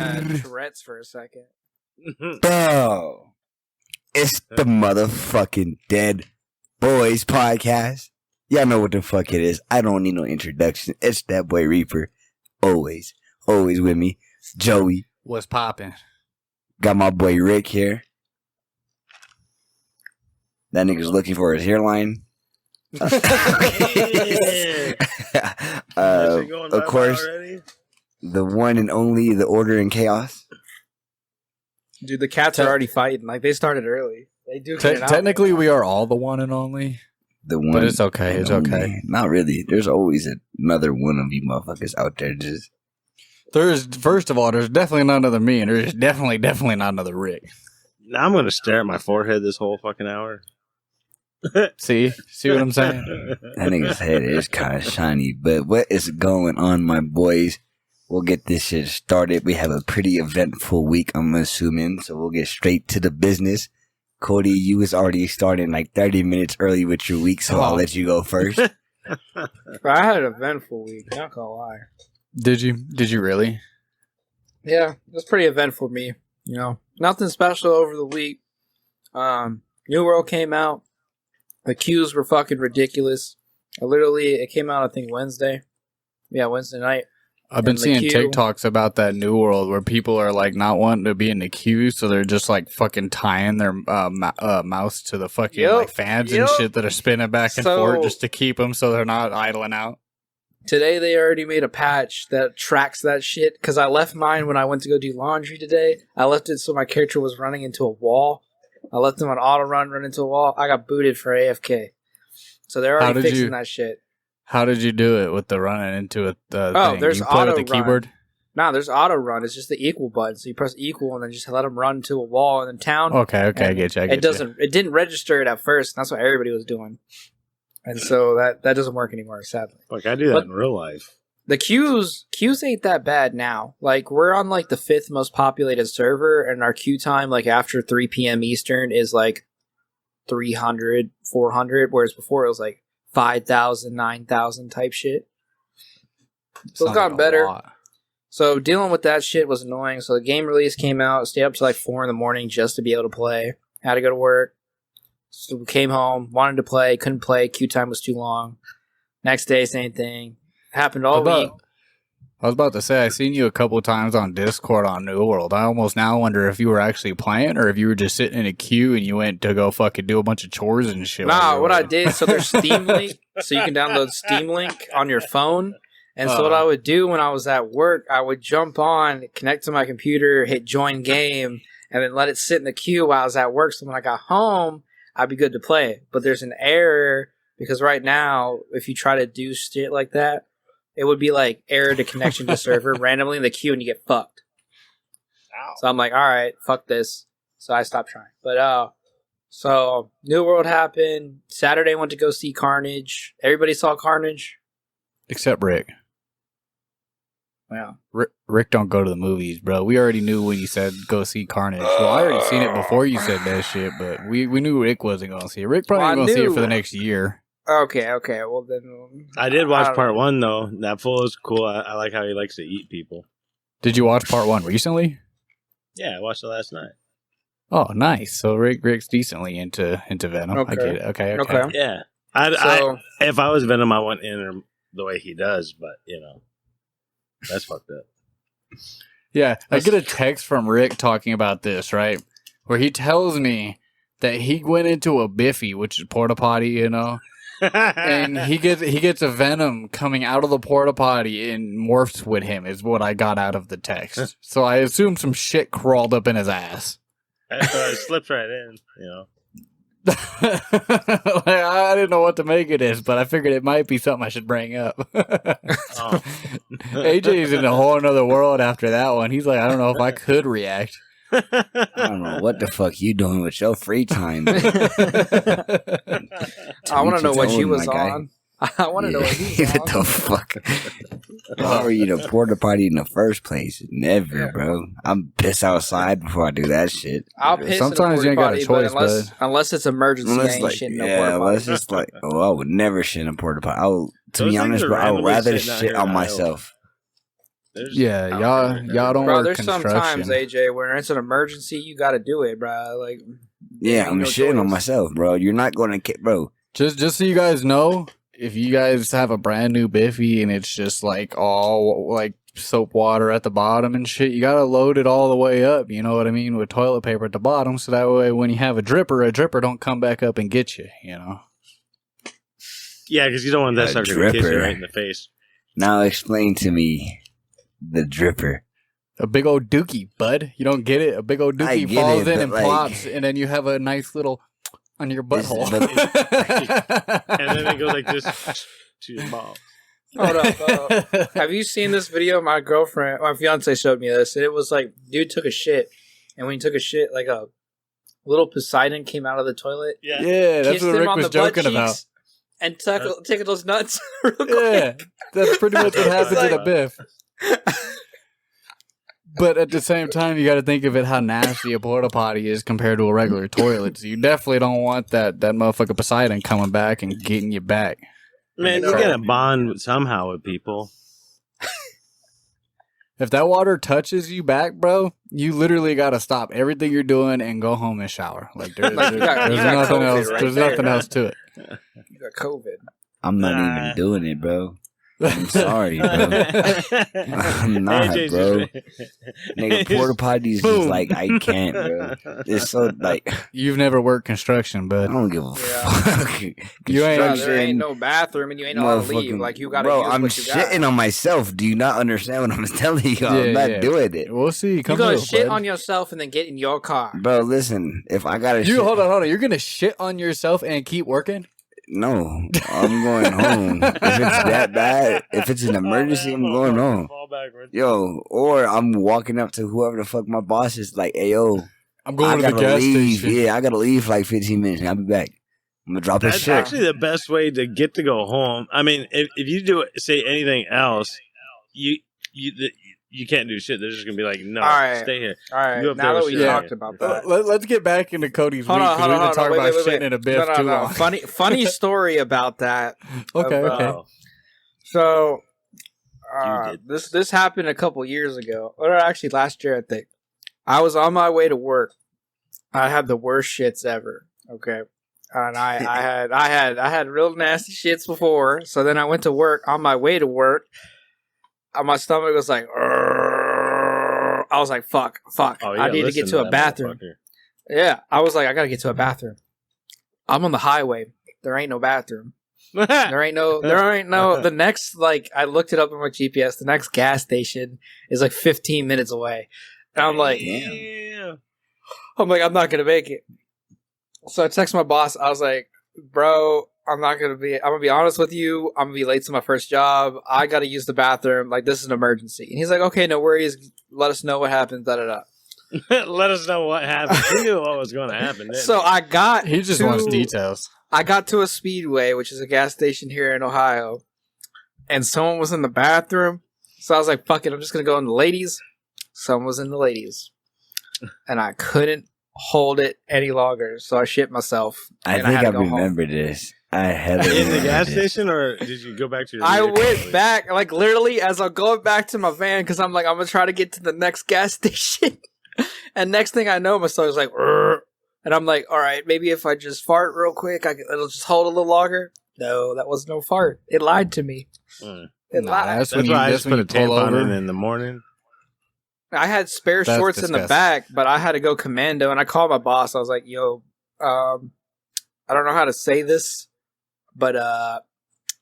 had Tourette's for a second. Bro, it's the motherfucking Deadboyz podcast. Y'all know what the fuck it is. I don't need no introduction. It's that boy Reaper. Always with me. Joey. What's poppin'? Got my boy Rick here. That nigga's looking for his hairline. Of course, the one and only, the Order in Chaos. Dude, the cats are already fighting. Like, they started early. They do. Technically, we are all the one and only. The one, but it's okay. It's okay. Not really. There's always another one of you motherfuckers out there. First of all, there's definitely not another me, and there's definitely not another Rick. Now I'm gonna stare at my forehead this whole fucking hour. See what I'm saying? That nigga's head is kind of shiny. But what is going on, my boys? We'll get this shit started. We have a pretty eventful week, I'm assuming. So we'll get straight to the business. Cody, you was already starting like 30 minutes early with your week, so I'll let you go first. I had an eventful week, not gonna lie. Did you really? Yeah, it was pretty eventful for me. You know, nothing special over the week. New World came out. The queues were fucking ridiculous. It came out, I think, Wednesday. Yeah, Wednesday night. I've been seeing TikToks about that New World where people are like not wanting to be in the queue, so they're just like fucking tying their mouse to the fucking like fans and shit that are spinning back and forth just to keep them so they're not idling out. Today they already made a patch that tracks that shit because I left mine when I went to go do laundry today. I left it so my character was running into a wall. I left him on auto run into a wall. I got booted for AFK. So they're already fixing that shit. How did you do it with the running into it? Thing? There's you auto with the keyboard. No, there's auto run. It's just the equal button. So you press equal and then just let him run to a wall and then town. Okay, I get you. It didn't register it at first. That's what everybody was doing. And so that doesn't work anymore, sadly. Like I do that in real life. The queues ain't that bad now. Like we're on like the 5th most populated server, and our queue time like after 3 p.m. Eastern is like 300, 400, whereas before it was like 5,000, 9,000 type shit. So it's gotten better. So dealing with that shit was annoying. So the game release came out, stayed up to like 4 a.m. just to be able to play. Had to go to work. So we came home, wanted to play, couldn't play. Queue time was too long. Next day, same thing. Happened all week. I was about to say, I seen you a couple of times on Discord on New World. I almost now wonder if you were actually playing or if you were just sitting in a queue and you went to go fucking do a bunch of chores and shit. Nah, what I did, so there's Steam Link, so you can download Steam Link on your phone. And so what I would do when I was at work, I would jump on, connect to my computer, hit join game, and then let it sit in the queue while I was at work. So when I got home, I'd be good to play. But there's an error because right now, if you try to do shit like that, it would be like error to connection to server randomly in the queue and you get fucked. Ow. So I'm like, all right, fuck this. So I stopped trying. But so New World happened. Saturday went to go see Carnage. Everybody saw Carnage? Except Rick. Yeah. Rick don't go to the movies, bro. We already knew when you said go see Carnage. Well, I already seen it before you said that shit, but we knew Rick wasn't going to see it. Rick probably ain't going to see it for the next year. Okay. Well, then... I did watch part 1, though. That fool is cool. I like how he likes to eat people. Did you watch part 1 recently? Yeah, I watched it last night. Oh, nice. So Rick's decently into Venom. Okay. I get it. Okay. Yeah. If I was Venom, I wouldn't enter the way he does, but, you know, that's fucked up. Yeah, I get a text from Rick talking about this, right? Where he tells me that he went into a Biffy, which is Porta Potty, you know? And he gets a Venom coming out of the Porta Potty and morphs with him is what I got out of the text. So I assume some shit crawled up in his ass. It slipped right in, you know. Like, I didn't know what to make of this, but I figured it might be something I should bring up. AJ's in a whole another world after that one. He's like, I don't know if I could react. I don't know what the fuck you doing with your free time. I want to know what you was on. I want to know what you was on. What the fuck? Why were you to Porta Potty in the first place? Never, bro. I'm piss outside before I do that shit. I'll piss sometimes in a you ain't got a choice, unless it's emergency, I ain't shit in a Porta Potty. Unless it's like, I would never shit in a Porta Potty. To be honest, bro, I would rather shit on myself. y'all don't Bro, work there's construction. sometimes, AJ, where it's an emergency, you got to do it, bro. Like, Yeah, I'm no shitting on choice. myself, bro. You're not going to, bro. Just so you guys know, if you guys have a brand new Biffy and it's just like all like soap water at the bottom and shit, you gotta load it all the way up. You know what I mean, with toilet paper at the bottom, so that way when you have a dripper don't come back up and get you. You know. Yeah, because you don't want that A sucker to kiss you dripper. right in the face. Now explain to me the dripper. A big old dookie, bud. You don't get it? A big old I dookie get falls it, in but, and like, plops, and then you have a nice little on your butthole. And then it goes like this to your mouth. Hold up. Have you seen this video? My fiance showed me this. And it was like, dude took a shit. And when he took a shit, like a little Poseidon came out of the toilet. Yeah. Yeah, that's Kissed what him Rick on was the butt joking about. cheeks and tickled those nuts. real quick. Yeah, that's pretty much what happened to the Biff. But at the same time, you got to think of it how nasty a porta potty is compared to a regular toilet. So you definitely don't want that motherfucker Poseidon coming back and getting you back. Man, you gotta bond somehow with people. If that water touches you back, bro, you literally got to stop everything you're doing and go home and shower. Like there's Like, you got nothing COVID else. right There's there. nothing else to it. You got COVID. I'm not even doing it, bro. I'm sorry, bro. I'm not, AJ's bro. just- Nigga, porta potties is Boom. like, I can't, bro. It's so, like, You've never worked construction, I bud. don't give a Yeah. fuck. You ain't- Bro, there Construction, ain't no bathroom and you ain't allowed to leave. motherfucking- Like, you got to bro, use I'm what you got. shitting on myself. Do you not understand what I'm telling you? I'm not doing it. We'll see. You Come gonna through, shit bud. on yourself and then get in your car. Bro, listen, if I gotta You shit, hold on. You're gonna shit on yourself and keep working? no, I'm going home. If it's that bad, if it's an emergency, I'm going home. Fall backwards. Yo, or I'm walking up to whoever the fuck my boss is, like, hey, yo, I'm I going to the gotta gas leave. station. Yeah, I gotta leave for like 15 minutes and I'll be back. I'm gonna drop this That's shit. actually the best way to get to go home. I mean, if you do say anything else, you can't do shit. They're just gonna be like, no, All right. stay here. All right, You up now there that we shitting. talked about that. Let's get back into Cody's Hold week on, because we've been talking about shitting in a biff too No. long. Funny story about that. Okay, of, okay. Oh, So, You did. this happened a couple years ago, or actually last year, I think. I was on my way to work. I had the worst shits ever. Okay, and I had real nasty shits before. So then I went to work. On my way to work, my stomach was like, "Urgh." I was like, fuck. Oh, I need to get to a that bathroom. motherfucker. Yeah, I was like, I gotta get to a bathroom. I'm on the highway. There ain't no bathroom. There ain't no. The next, like, I looked it up on my GPS. The next gas station is like 15 minutes away. And I'm like, Yeah. I'm not gonna make it. So I text my boss. I was like, bro, I'm gonna be honest with you. I'm gonna be late to my first job. I gotta use the bathroom. Like, this is an emergency. And he's like, okay, no worries. Let us know what happens. Da da da. Let us know what happened. He knew what was going to happen. didn't So he? I got. He just wants details. I got to a Speedway, which is a gas station here in Ohio, and someone was in the bathroom. So I was like, fuck it, I'm just going to go in the ladies. Someone was in the ladies. And I couldn't hold it any longer, so I shit myself. I and think had I to go home. remember this. I had it in the gas station, or did you go back to your? I vehicle? went back, like, literally, as I'm going back to my van, because I'm like, I'm going to try to get to the next gas station. And next thing I know, my stomach's like, "Rrr." And I'm like, all right, maybe if I just fart real quick, it'll just hold a little longer. No, that was no fart. It lied to me. Mm. It Nah, lied. that's That's why I just when put a you pull tampon over. in the morning. I had spare That's shorts in the disgusting. back, but I had to go commando, and I called my boss. I was like, yo, I don't know how to say this, but I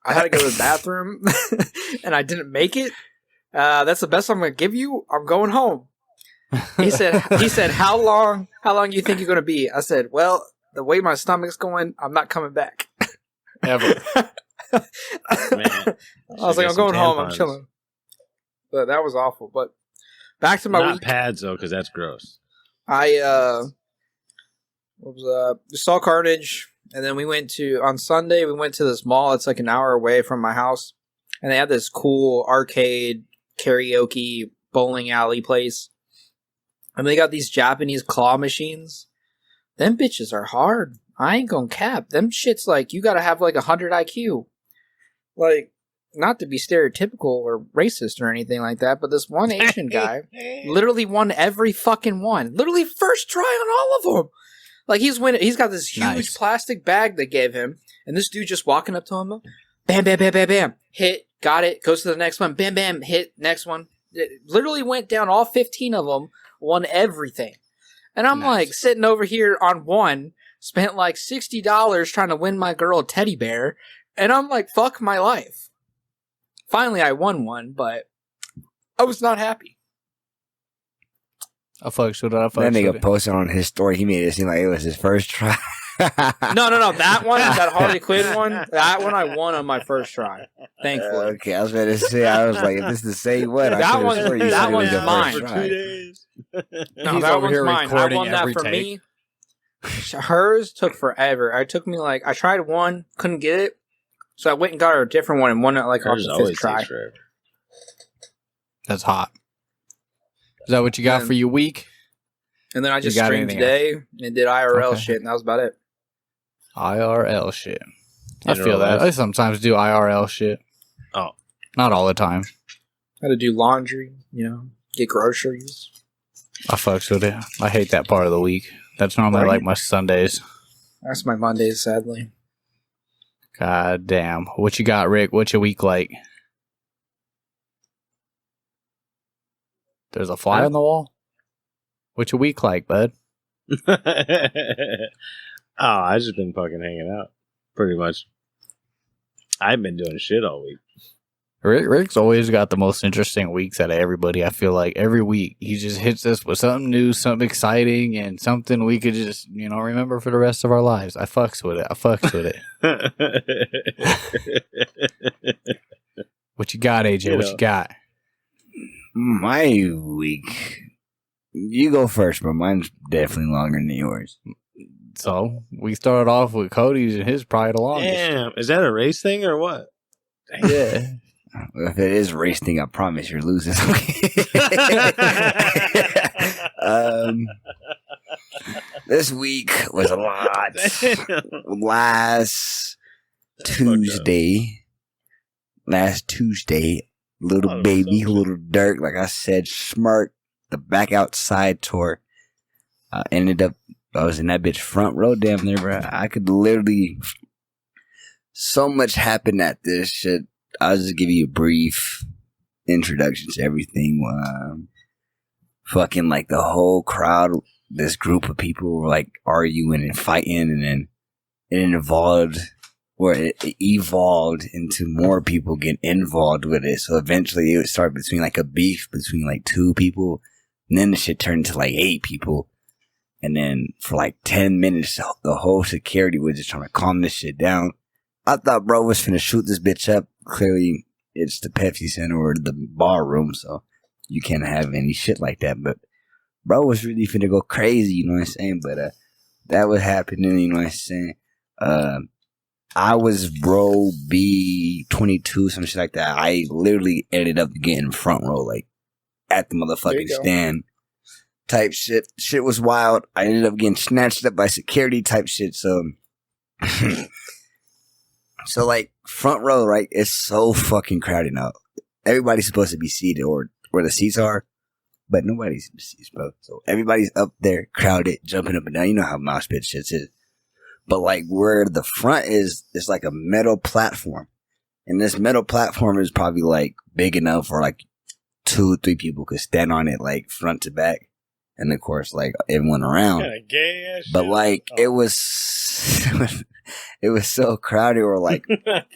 had to go to the bathroom, and I didn't make it. That's the best I'm going to give you. I'm going home. He said, how long do you think you're going to be? I said, well, the way my stomach's going, I'm not coming back. Ever. I was like, I'm going home. I'm chilling. But that was awful. But back to my Not week. pads though, because that's gross. I saw Carnage, and then on Sunday we went to this mall. It's like an hour away from my house, and they had this cool arcade, karaoke, bowling alley place, and they got these Japanese claw machines. Them bitches are hard. I ain't gonna cap. Them shits, like, you gotta have like 100 IQ. Like, not to be stereotypical or racist or anything like that, but this one Asian guy literally won every fucking one. Literally first try on all of them. Like, he's got this huge plastic bag they gave him, and this dude just walking up to him, bam, bam, bam, bam, bam, hit, got it, goes to the next one, bam, bam, hit, next one. It literally went down all 15 of them, won everything. And I'm like sitting over here on one, spent like $60 trying to win my girl a teddy bear, and I'm like, fuck my life. Finally, I won one, but I was not happy. I fucks with it. That nigga posted on his story. He made it seem like it was his first try. No. That one, that Harley Quinn one, that one I won on my first try. Thankfully. Okay, I was about to say, I was like, if this is the same one, that one's mine. For 2 days. No, He's that over one's here mine. I recording won that every for take. me. Hers took forever. I tried one, couldn't get it, so I went and got her a different one and won it like off the fifth try. That's hot. Is that what you got for your week? And then I just streamed today and did IRL shit, and that was about it. IRL shit. I feel that. I sometimes do IRL shit. Oh. Not all the time. Had to do laundry, get groceries. I fucks with it. I hate that part of the week. That's normally like my Sundays. That's my Mondays, sadly. God damn. What you got, Rick? What's your week like? There's a fly on the wall? What's your week like, bud? I just been fucking hanging out, pretty much. I've been doing shit all week. Rick's always got the most interesting weeks out of everybody. I feel like every week he just hits us with something new, something exciting, and something we could just, remember for the rest of our lives. I fucks with it. What you got, AJ? What you got? My week. You go first, but mine's definitely longer than yours. So we started off with Cody's, and his probably the longest. Damn, is that a race thing or what? Yeah. If it is race thing, I promise you're losing. This week was a lot. Last Tuesday, little baby, little Dirk, like I said, smart, the back outside tour. Ended up, I was in that bitch front row damn near, bro. I could literally, so much happened at this shit. I'll just give you a brief introduction to everything. Fucking like the whole crowd, this group of people were like arguing and fighting, and then it evolved into more people getting involved with it. So eventually it would start between like a beef between like 2 people, and then the shit turned to like 8 people. And then for like 10 minutes, the whole security was just trying to calm this shit down. I thought bro was finna shoot this bitch up. Clearly, it's the Pepsi Center or the bar room, so you can't have any shit like that. But bro was really finna go crazy, you know what I'm saying? But that was happening, you know what I'm saying? I was row B22, some shit like that. I literally ended up getting front row, like at the motherfucking stand. Type shit. Shit was wild. I ended up getting snatched up by security type shit. So, like front row, right? It's so fucking crowded now. Everybody's supposed to be seated or where the seats are, but nobody's in the seats, bro. So everybody's up there, crowded, jumping up and down. You know how mosh pit shit is. But like where the front is, it's like a metal platform, and this metal platform is probably like big enough for like 2 or 3 people could stand on it, like front to back. And of course, like everyone around, but like it was so crowded, or like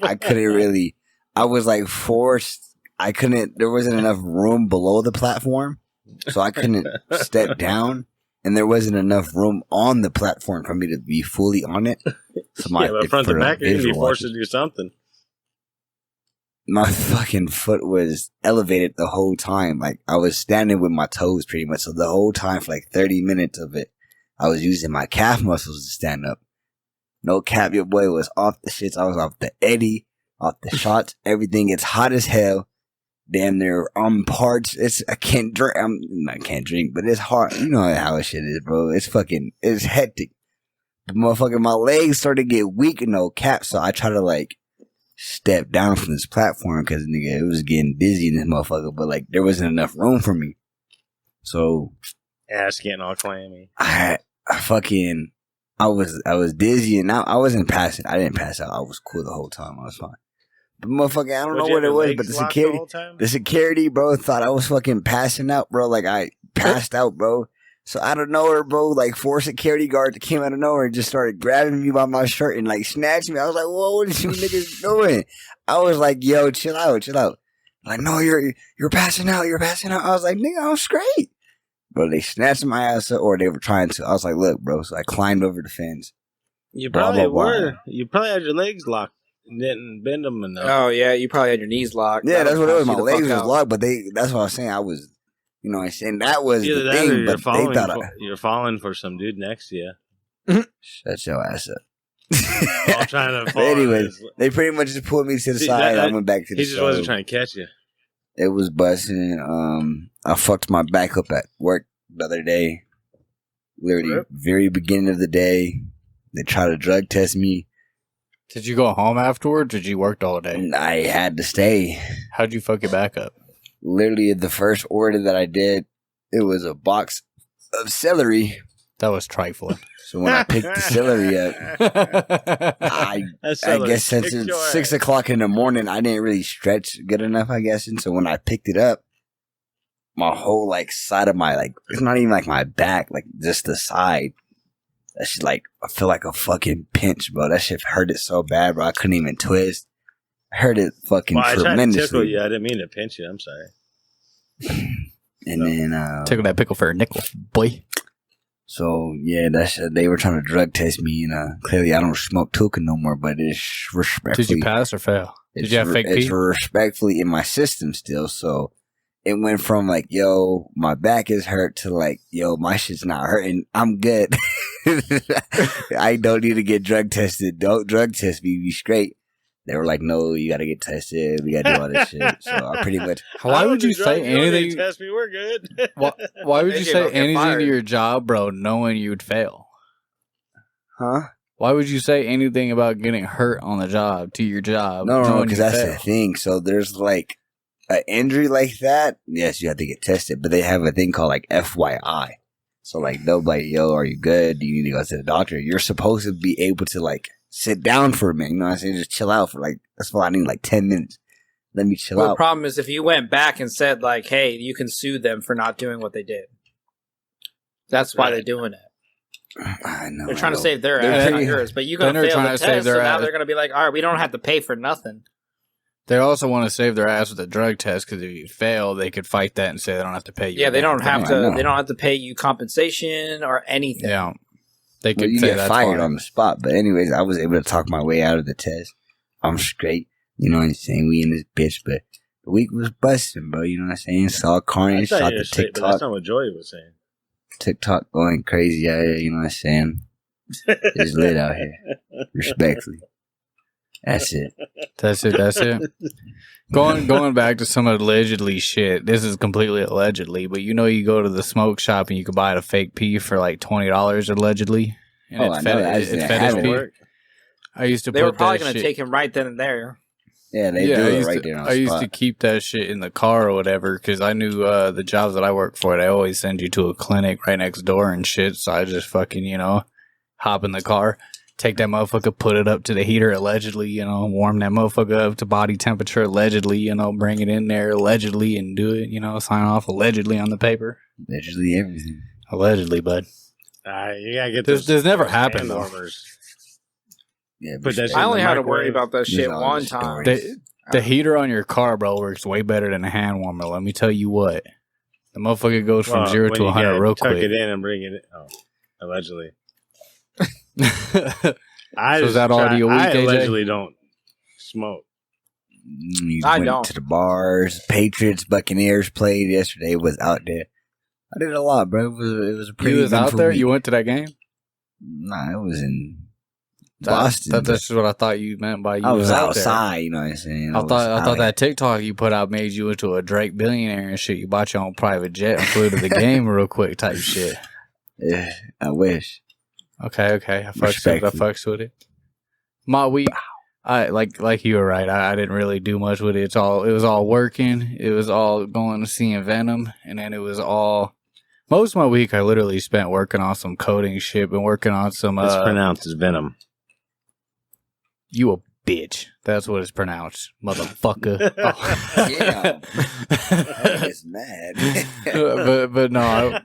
I couldn't really. I was like forced. I couldn't. There wasn't enough room below the platform, so I couldn't step down, and there wasn't enough room on the platform for me to be fully on it. So but front to back, you're gonna be forced to do something. My fucking foot was elevated the whole time. Like, I was standing with my toes pretty much. So the whole time for like 30 minutes of it, I was using my calf muscles to stand up. No cap, your boy was off the shits. I was off the Eddie, off the shots, everything. It's hot as hell. Damn near parched. I can't drink. I can't drink, but it's hard. You know how this shit is, bro. It's hectic. But motherfucker, my legs started to get weak and no cap. So I try to like step down from this platform because nigga, it was getting busy in this motherfucker, but like there wasn't enough room for me. So ass getting all clammy. I was dizzy and I wasn't passing. I didn't pass out. I was cool the whole time. I was fine. But motherfucker, I don't know what it was, but the security, bro, thought I was fucking passing out, bro. Like I passed out, bro. So out of nowhere, bro, like 4 security guards came out of nowhere and just started grabbing me by my shirt and like snatched me. I was like, whoa, what are you niggas doing? I was like, yo, chill out. Like, no, you're passing out. I was like, nigga, I'm straight. Bro, they snatched my ass up, or they were trying to. I was like, look, bro. So I climbed over the fence. You probably were. You probably had your legs locked. Didn't bend them enough. Oh, yeah. You probably had your knees locked. Yeah, that's what it was. My legs was locked, but that's what I was saying. I was, you know what I'm saying? That was the thing, but they thought you're falling for some dude next to you. Shut your ass up. I'm trying to fall. Anyways, they pretty much just pulled me to the side. I went back to the He just wasn't trying to catch you. It was busting. I fucked my back up at work the other day. Literally, very beginning of the day. They tried to drug test me. Did you go home afterwards or did you work all day? I had to stay. How'd you fuck your back up? Literally, the first order that I did, it was a box of celery. That was trifling. So when I picked the celery up, I guess since it's 6 o'clock in the morning, I didn't really stretch good enough, I guess. And so when I picked it up, my whole like side of my like, it's not even like my back, like just the side. That shit like, I feel like a fucking pinch, bro. That shit hurt it so bad, bro. I couldn't even twist. I hurt it fucking tremendously. I tried to tickle you. I didn't mean to pinch you. I'm sorry. And then tickle that pickle for a nickel, boy. So yeah, they were trying to drug test me, and clearly I don't smoke token no more. But it's respectfully. Did you pass or fail? Did you have fake pee? It's respectfully in my system still. So it went from like, yo, my back is hurt to like, yo, my shit's not hurting. I'm good. I don't need to get drug tested. Don't drug test me. Be straight. They were like, no, you got to get tested. We got to do all this shit. So I pretty much. Why would you say anything? Test me, we're good. Why would you say anything to your job, bro, knowing you'd fail? Huh? Why would you say anything about getting hurt on the job to your job? No, because that's the thing. So there's like an injury like that. Yes, you have to get tested, but they have a thing called like FYI. So like they'll be like, yo, are you good? Do you need to go to the doctor? You're supposed to be able to like sit down for a minute. You know what I'm saying? Just chill out for like, that's why I need like 10 minutes. Let me chill out. The problem is if you went back and said like, hey, you can sue them for not doing what they did. That's why they're doing it. I know. They're trying to save their ass, not yours. But you're going to fail the test, so now they're going to be like, all right, we don't have to pay for nothing. They also want to save their ass with a drug test because if you fail, they could fight that and say they don't have to pay you. Yeah, they don't have to. They don't have to pay you compensation or anything. Yeah, they could you say get that's fired fine. on the spot. But anyways, I was able to talk my way out of the test. I'm straight. You know what I'm saying? We in this bitch, but the week was busting, bro. You know what I'm saying? Saw Carnage, shot the TikTok. But that's not what Joy was saying. TikTok going crazy out here. You know what I'm saying? It's lit out here. Respectfully. That's it. That's it. Going back to some allegedly shit. This is completely allegedly, but you know you go to the smoke shop and you can buy a fake pee for like $20 allegedly. And I know that. It's fetish pee. I used to. They were probably going to take him right then and there. Yeah, they do it right there on the spot. I used to keep that shit in the car or whatever because I knew the jobs that I work for, they always send you to a clinic right next door and shit. So I just fucking, hop in the car. Take that motherfucker, put it up to the heater, allegedly, warm that motherfucker up to body temperature, allegedly, bring it in there, allegedly, and do it, sign off allegedly on the paper. Allegedly everything. Allegedly, bud. You gotta get this never happened, though. Yeah, but I only had to worry about that shit one time. The heater on your car, bro, works way better than a hand warmer. Let me tell you what. The motherfucker goes from 0 to 100 real quick. Tuck it in and bring it in. Oh, allegedly. I allegedly don't smoke. I went to the bars. Patriots, Buccaneers played yesterday. Was out there. I did a lot, bro. It was a pretty. You was out there. You went to that game? Nah, it was in Boston. That's just what I thought you meant by you. I was outside. You know what I'm saying? I thought that TikTok you put out made you into a Drake billionaire and shit. You bought your own private jet and flew to the game real quick type shit. Yeah, I wish. Okay. I fucks with it. I like you were right. I didn't really do much with it. It was all working. It was all going to seeing Venom, and then it was all. Most of my week, I literally spent working on some coding shit and working on some. It's pronounced as Venom. You a bitch. That's what it's pronounced, motherfucker. Oh. Yeah, I was mad. but no.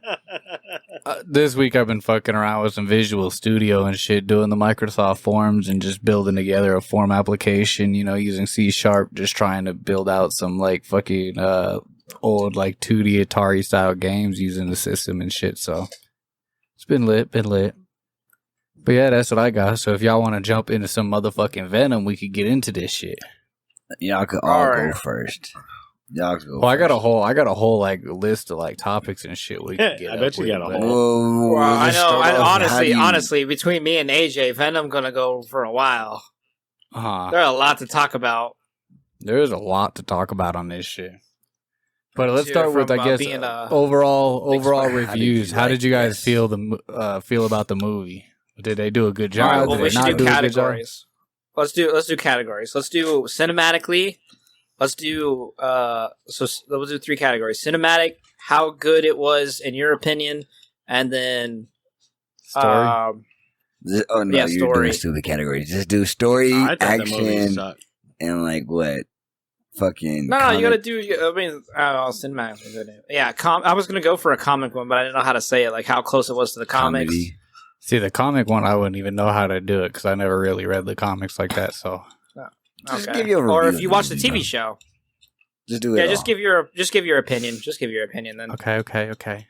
This week I've been fucking around with some Visual Studio and shit, doing the Microsoft Forms and just building together a form application, using C#, just trying to build out some like fucking old like 2D Atari style games using the system and shit. So it's been lit. But yeah, that's what I got. So if y'all want to jump into some motherfucking Venom, we could get into this shit. Y'all could all go first. Y'all go. Well, first. I got a whole like list of like topics and shit we can get. I bet you got a whole. Well, I know. Honestly, between me and AJ, Venom gonna go for a while. There's a lot to talk about. There is a lot to talk about on this shit. But let's start with, I guess, overall reviews. How did you guys feel about the movie? Did they do a good job? All right, well, we should do categories. Let's do categories. Let's do cinematically. Let's do we'll do 3 categories: cinematic, how good it was in your opinion, and then story. You're story. doing stupid categories. Just do story, action, and like what? Fucking no, you gotta do. I mean, cinematic. Yeah, I was gonna go for a comic one, but I didn't know how to say it. Like how close it was to the comics. Comedy. See, the comic one, I wouldn't even know how to do it because I never really read the comics like that. So. Just give you a review. Or if you watch the TV show, just do it. Yeah, just give your opinion. Just give your opinion then. Okay.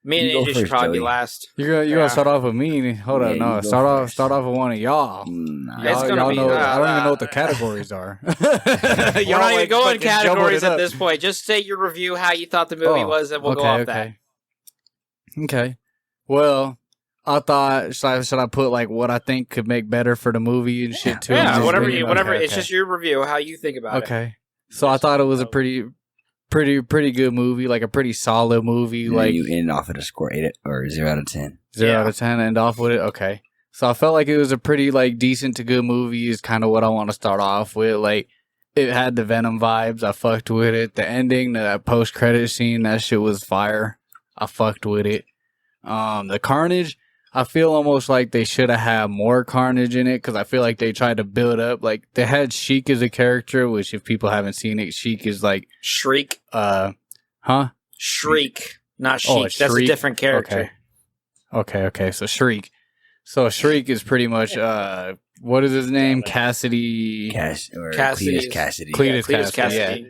Me and AJ should probably be last. You're gonna start off with me. Hold on, no. Start off with one of y'all. Nah. Y'all know. I don't even know what the categories are. You're not even going categories at this point. Just say your review, how you thought the movie was, and we'll go off that. Okay. Well. I thought should I put like what I think could make better for the movie and shit too? Yeah, whatever. Okay. It's just your review, how you think about it. Okay. So I thought it was a pretty good movie, like a pretty solid movie. And like you end off at a score 8 or 0 out of 10. 0 out of 10, end off with it. Okay. So I felt like it was a pretty like decent to good movie. Is kind of what I want to start off with. Like it had the Venom vibes. I fucked with it. The ending, that post credit scene, that shit was fire. I fucked with it. The Carnage. I feel almost like they should have had more Carnage in it because I feel like they tried to build up. Like they had Sheik as a character, which if people haven't seen it, Sheik is like Shriek. Shriek, not Sheik. Oh, That's Shriek? A different character. Okay. So Shriek. So Shriek is pretty much what is his name? Cassidy. Cletus Cassidy. Cletus Cassidy. Yeah.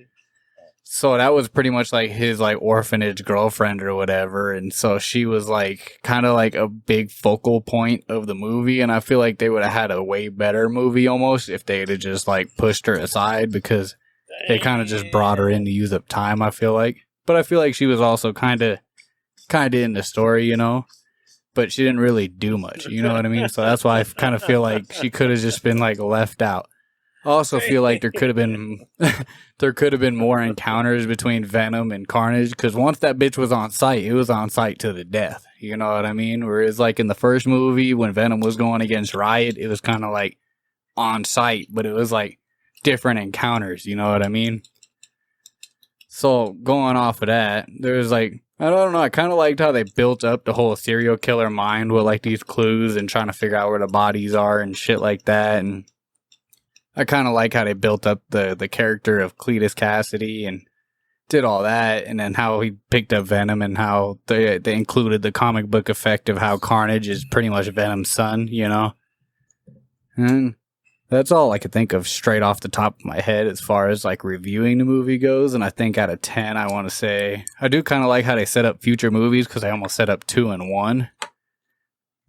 So that was pretty much like his like orphanage girlfriend or whatever. And so she was like kind of like a big focal point of the movie. And I feel like they would have had a way better movie almost if they had just like pushed her aside because they kind of just brought her in to use up time, I feel like. But I feel like she was also kind of in the story, but she didn't really do much. You know what I mean? So that's why I kind of feel like she could have just been like left out. I also feel like there could have been more encounters between Venom and Carnage because once that bitch was on site, it was on site to the death. You know what I mean? Whereas like in the first movie when Venom was going against Riot, it was kind of like on site, but it was like different encounters. You know what I mean? So going off of that, there's like I don't know. I kind of liked how they built up the whole serial killer mind with like these clues and trying to figure out where the bodies are and shit like that and. I kind of like how they built up the character of Cletus Cassidy and did all that, and then how he picked up Venom and how they included the comic book effect of how Carnage is pretty much Venom's son, And that's all I could think of straight off the top of my head as far as like reviewing the movie goes. And I think out of 10, I want to say I do kind of like how they set up future movies because I almost set up 2 in 1.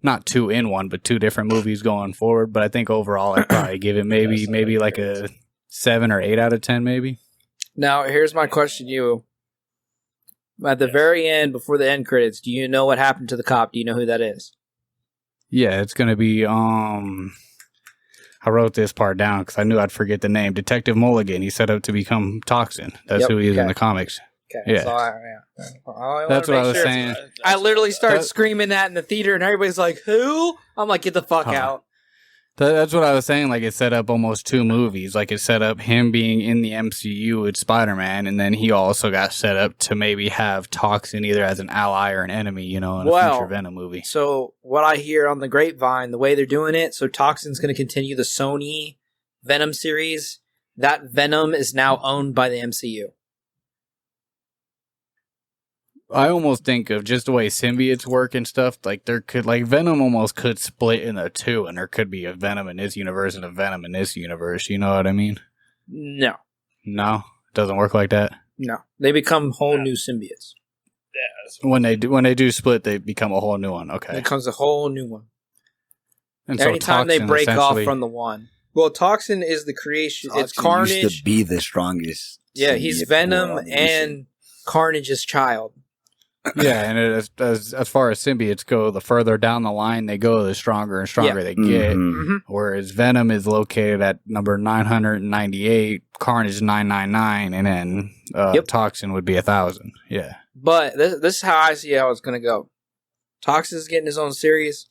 Not 2 in 1, but 2 different movies going forward. But I think overall, I'd probably give it maybe like a 7 or 8 out of 10, maybe. Now, here's my question to you. At the very end, before the end credits, do you know what happened to the cop? Do you know who that is? Yeah, it's going to be, I wrote this part down because I knew I'd forget the name. Detective Mulligan. He's set up to become Toxin. That's who he is in the comics. Okay. Yeah. So that's what I was saying. I literally started screaming that in the theater, and everybody's like, "Who?" I'm like, "Get the fuck out!" That's what I was saying. Like, it set up almost 2 movies. Like, it set up him being in the MCU with Spider-Man, and then he also got set up to maybe have Toxin either as an ally or an enemy, you know, in a future Venom movie. So, what I hear on the grapevine, the way they're doing it, so Toxin's going to continue the Sony Venom series. That Venom is now owned by the MCU. I almost think of just the way symbiotes work and stuff. Like, Venom almost could split into 2, and there could be a Venom in this universe and a Venom in this universe. You know what I mean? No. No? It doesn't work like that? No. They become whole new symbiotes. Yeah. When they do split, they become a whole new one. Okay. It becomes a whole new one. And anytime they break off from the one. Well, Toxin is the creation. Toxin it's Carnage. Used to be the strongest. Yeah, he's Venom and Carnage's child. Yeah, and as far as symbiotes go, the further down the line they go, the stronger and stronger they get. Mm-hmm. Whereas Venom is located at number 998, Carnage 999, and then Toxin would be 1,000. Yeah. But this is how I see how it's going to go. Toxin's getting his own series.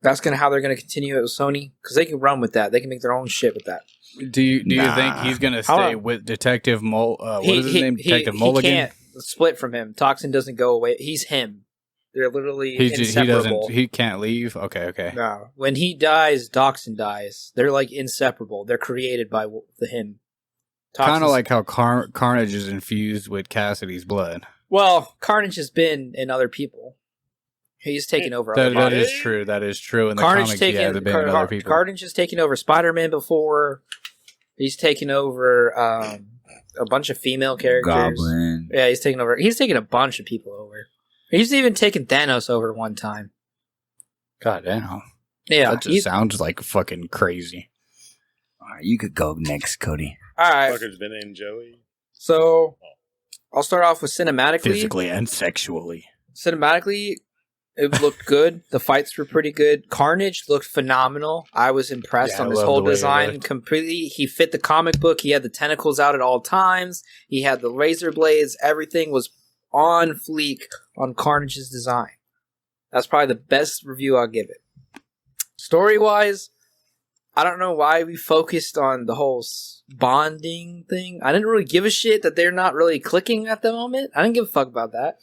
That's how they're going to continue it with Sony, because they can run with that. They can make their own shit with that. Do you think he's going to stay with Detective what is his name? Detective Mulligan? He can't split from him. Toxin doesn't go away. He's him. They're literally inseparable. He can't leave? Okay. No. When he dies, Toxin dies. They're like inseparable. They're created by him. Kind of like how Carnage is infused with Cassidy's blood. Well, Carnage has been in other people. He's taken over other That is true. That is true. In the Carnage comics, he has been in other people. Carnage has taken over Spiderman before. He's taken over a bunch of female characters. Goblin. Yeah, he's taken over. He's taken a bunch of people over. He's even taken Thanos over one time. God damn. Yeah. That just sounds like fucking crazy. All right, you could go next, Cody. All right. Fucker's been in Joey. So, I'll start off with cinematically. Physically and sexually. Cinematically, it looked good. The fights were pretty good. Carnage looked phenomenal. I was impressed on his whole design completely. He fit the comic book. He had the tentacles out at all times. He had the razor blades. Everything was on fleek on Carnage's design. That's probably the best review I'll give it. Story-wise, I don't know why we focused on the whole bonding thing. I didn't really give a shit that they're not really clicking at the moment. I didn't give a fuck about that.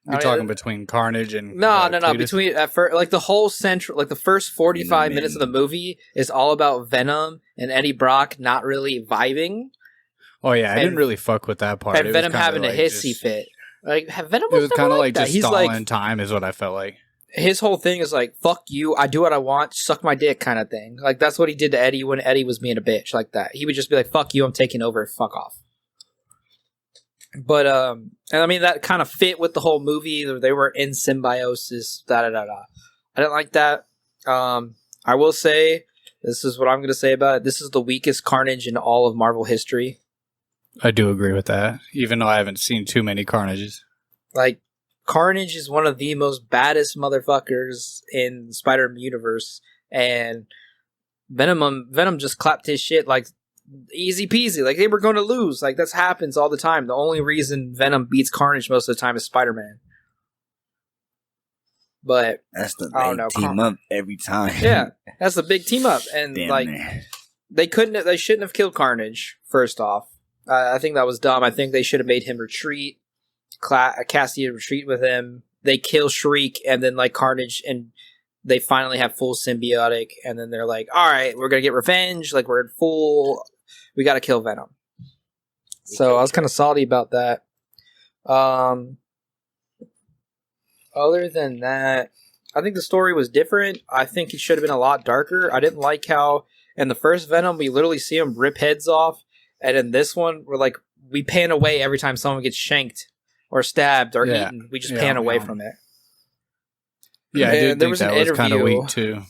You're talking between Carnage and no. Between the whole central, like the first 45 minutes of the movie is all about Venom and Eddie Brock not really vibing. Oh yeah, I didn't really fuck with that part. And Venom having a hissy fit. Like Venom was kind of like that. Just stalling time, is what I felt like. His whole thing is like, fuck you, I do what I want, suck my dick kind of thing. Like that's what he did to Eddie when Eddie was being a bitch like that. He would just be like, fuck you, I'm taking over, fuck off. But, and I mean, that kind of fit with the whole movie. They were in symbiosis, I didn't like that. I will say, this is what I'm going to say about it. This is the weakest Carnage in all of Marvel history. I do agree with that, even though I haven't seen too many Carnages. Like, Carnage is one of the most baddest motherfuckers in the Spider-Man universe. And Venom just clapped his shit like, easy peasy. Like, they were going to lose. Like, that happens all the time. The only reason Venom beats Carnage most of the time is Spider-Man. But that's the big team up every time. Yeah, that's the big team up. And they shouldn't have killed Carnage, first off. I think that was dumb. I think they should have made him retreat. Cassidy retreat with him. They kill Shriek, and then like Carnage, and they finally have full symbiotic, and then they're like, all right, we're going to get revenge. Like, we're in full... We got to kill Venom. So I was kind of salty about that. Other than that, I think the story was different. I think it should have been a lot darker. I didn't like how in the first Venom, we literally see him rip heads off. And in this one, we pan away every time someone gets shanked or stabbed or eaten. We just pan away from it. Yeah, I did think that was kind of weak too.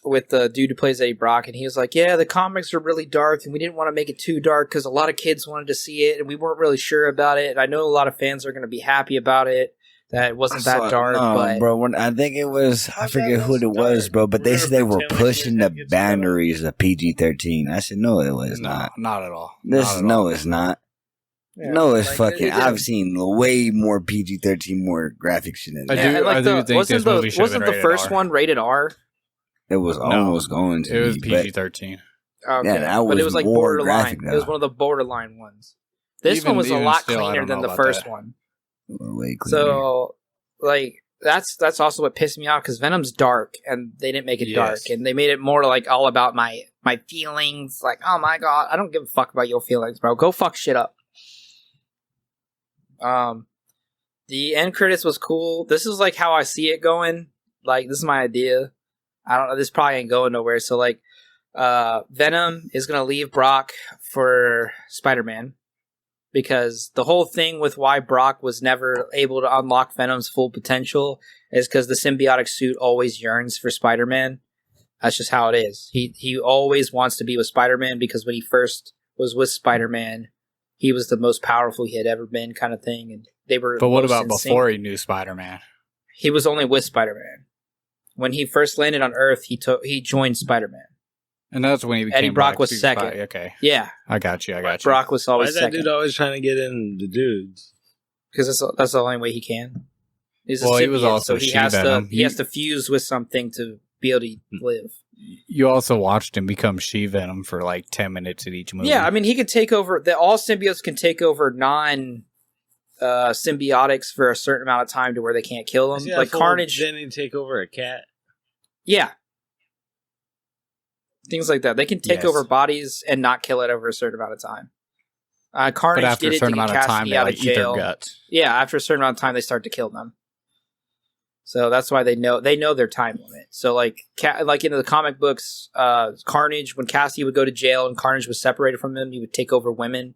With the dude who plays Eddie Brock, and he was like, yeah, the comics are really dark, and we didn't want to make it too dark because a lot of kids wanted to see it, and we weren't really sure about it. And I know a lot of fans are going to be happy about it, that it wasn't that dark. But bro, I think it was, I forget who it was, bro, but they said they were pushing the boundaries of PG-13. I said, no, it was not. Not at all. It's not. Yeah, no, it's fucking. I've seen way more PG-13, more graphic shit than that. I do think this movie should have been rated the first R. one rated R? It was almost going to It was be, but- PG-13. Okay. Yeah, that but it was was like more borderline. graphic, It was though. one of the borderline ones. This Even- one was a even lot still, I cleaner don't than know the about first that. one. Way cleaner. So, like, that's also what pissed me off, because Venom's dark, and they didn't make it dark, Yes. and they made it more like all about my feelings. Like, oh my god, I don't give a fuck about your feelings, bro. Go fuck shit up. The end credits was cool. This is like how I see it going. Like, this is my idea. I don't know. This probably ain't going nowhere. So, like, Venom is gonna leave Brock for Spider-Man, because the whole thing with why Brock was never able to unlock Venom's full potential is because the symbiotic suit always yearns for Spider-Man. That's just how it is. He always wants to be with Spider-Man, because when he first was with Spider-Man, he was the most powerful he had ever been, kind of thing. And they were. But what most about in sync. before he knew Spider-Man? He was only with Spider-Man. When he first landed on Earth, he joined Spider-Man. And that's when he became Eddie Brock Black was Suit second. Spy. Okay, Yeah, I got you. Brock was Why always is that second, dude always trying to get in the dudes? because that's the only way he can. He's a Well, he was symbiote, also so he has to She-Venom. he has to fuse with something to be able to live. You also watched him become She-Venom for like 10 minutes at each movie. Yeah, I mean, he could take over. All symbiotes can take over non symbiotics for a certain amount of time to where they can't kill them. See, Like that fool Carnage. didn't he take over a cat? Yeah. Things like that. They can take Yes. over bodies and not kill it over a certain amount of time. Carnage but after did a it certain to get amount of time, Cassidy they out like of eat their jail. guts. Yeah, after a certain amount of time, they start to kill them. So that's why they know their time limit. So like in the comic books, Carnage, when Cassidy would go to jail and Carnage was separated from him, he would take over women.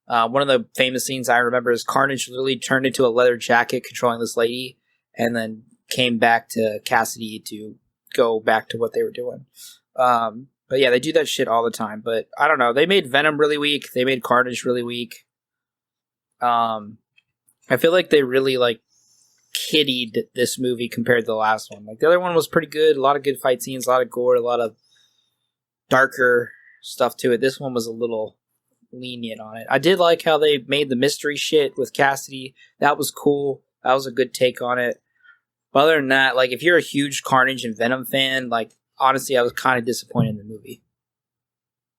One of the famous scenes I remember is Carnage literally turned into a leather jacket controlling this lady, and then came back to Cassidy to go back to what they were doing. But yeah, they do that shit all the time. But I don't know. They made Venom really weak. They made Carnage really weak. I feel like they really like kiddied this movie compared to the last one. Like the other one was pretty good. A lot of good fight scenes, a lot of gore, a lot of darker stuff to it. This one was a little lenient on it. I did like how they made the mystery shit with Cassidy. That was cool. That was a good take on it. But other than that, like if you're a huge Carnage and Venom fan, like honestly, I was kind of disappointed in the movie.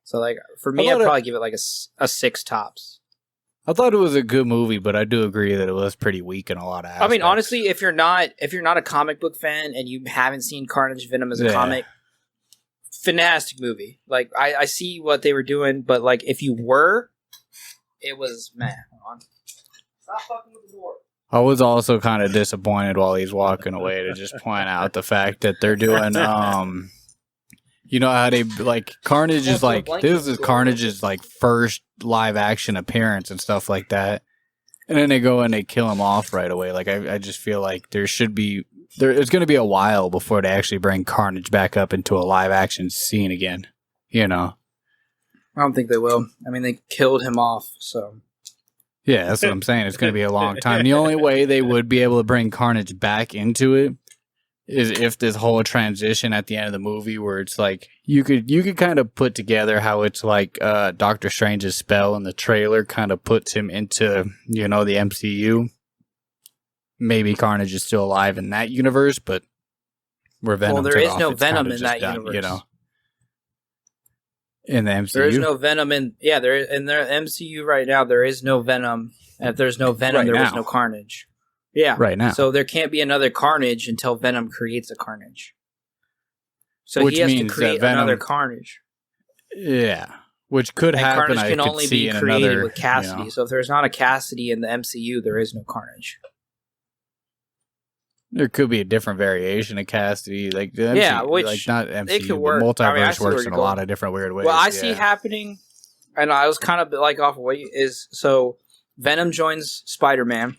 So like for me, I'd probably give it like a 6 tops. I thought it was a good movie, but I do agree that it was pretty weak in a lot of aspects. I mean, honestly, if you're not a comic book fan and you haven't seen Carnage Venom as a comic, fantastic movie. Like I see what they were doing, but like if you were, it was man. Hold on. Stop fucking with the door. I was also kind of disappointed while he's walking away to just point out the fact that they're doing, you know how they like Carnage is like this is Carnage's like first live action appearance and stuff like that, and then they go and they kill him off right away. Like I just feel like it's going to be a while before they actually bring Carnage back up into a live action scene again. You know, I don't think they will. I mean, they killed him off, so. Yeah, that's what I'm saying. It's going to be a long time. The only way they would be able to bring Carnage back into it is if this whole transition at the end of the movie where it's like you could kind of put together how it's like Doctor Strange's spell in the trailer kind of puts him into, you know, the MCU. Maybe Carnage is still alive in that universe, but where Venom there took is off, no it's Venom kinda in just that done, universe. you know. In the MCU, There is no Venom in the MCU right now. There is no Venom, and if there's no Venom, Right there was now. no Carnage. Yeah, right now. So there can't be another Carnage until Venom creates a Carnage. So Which he has to means that create Venom- another Carnage. Yeah, which could And happen. Carnage I can could only see be in created another, with Cassidy. you know. So if there's not a Cassidy in the MCU, there is no Carnage. There could be a different variation of Cassidy, like the Yeah, MCU, which like not MCU, could but work. multiverse I mean, I see where works you're in a lot going. of different weird ways. What I see yeah. happening, and I was kind of like off of what is so Venom joins Spider-Man,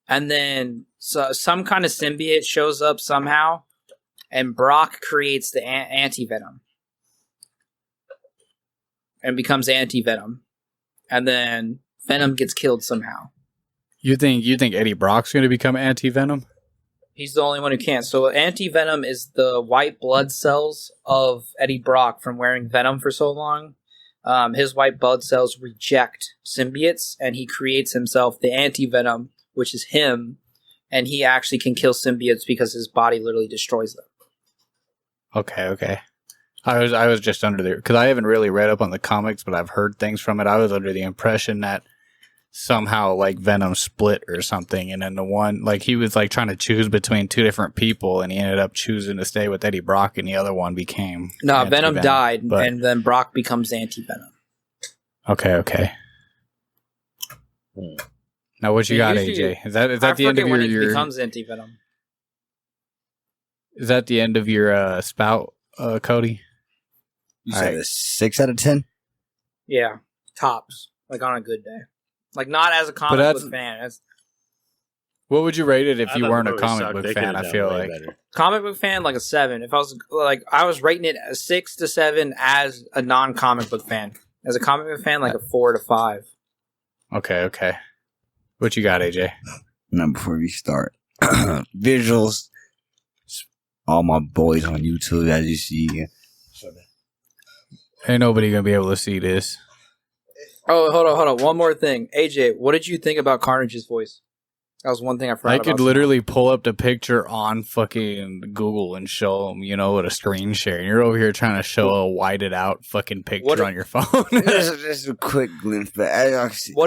and then some kind of symbiote shows up somehow, and Brock creates the anti-Venom and becomes anti-Venom, and then Venom gets killed somehow. You think Eddie Brock's going to become anti-Venom? He's the only one who can. So anti-Venom is the white blood cells of Eddie Brock from wearing Venom for so long. His white blood cells reject symbiotes, and he creates himself the anti-Venom, which is him, and he actually can kill symbiotes because his body literally destroys them. Okay. I was just under there because I haven't really read up on the comics, but I've heard things from it. I was under the impression that somehow like Venom split or something, and then the one like he was like trying to choose between two different people, and he ended up choosing to stay with Eddie Brock, and the other one became Venom died, and then Brock becomes anti-Venom. Okay. Now what you got, AJ? Is that the end of when your he becomes anti-Venom? Is that the end of your spout, Cody? You said a 6 out of 10? Yeah, tops. Like on a good day. Like not as a comic book fan. What would you rate it if you weren't a comic book fan? I feel like comic book fan, like a 7. If I was rating it a 6 to 7 as a non-comic book fan. As a comic book fan, like a 4 to 5. Okay. What you got, AJ? Now before we start, visuals. All my boys on YouTube, as you see. Ain't nobody gonna be able to see this. Oh, hold on. One more thing. AJ, what did you think about Carnage's voice? That was one thing I forgot I could literally pull up the picture on fucking Google and show them, with a screen share. And you're over here trying to show a whited out fucking picture on your phone. Just a quick glimpse. What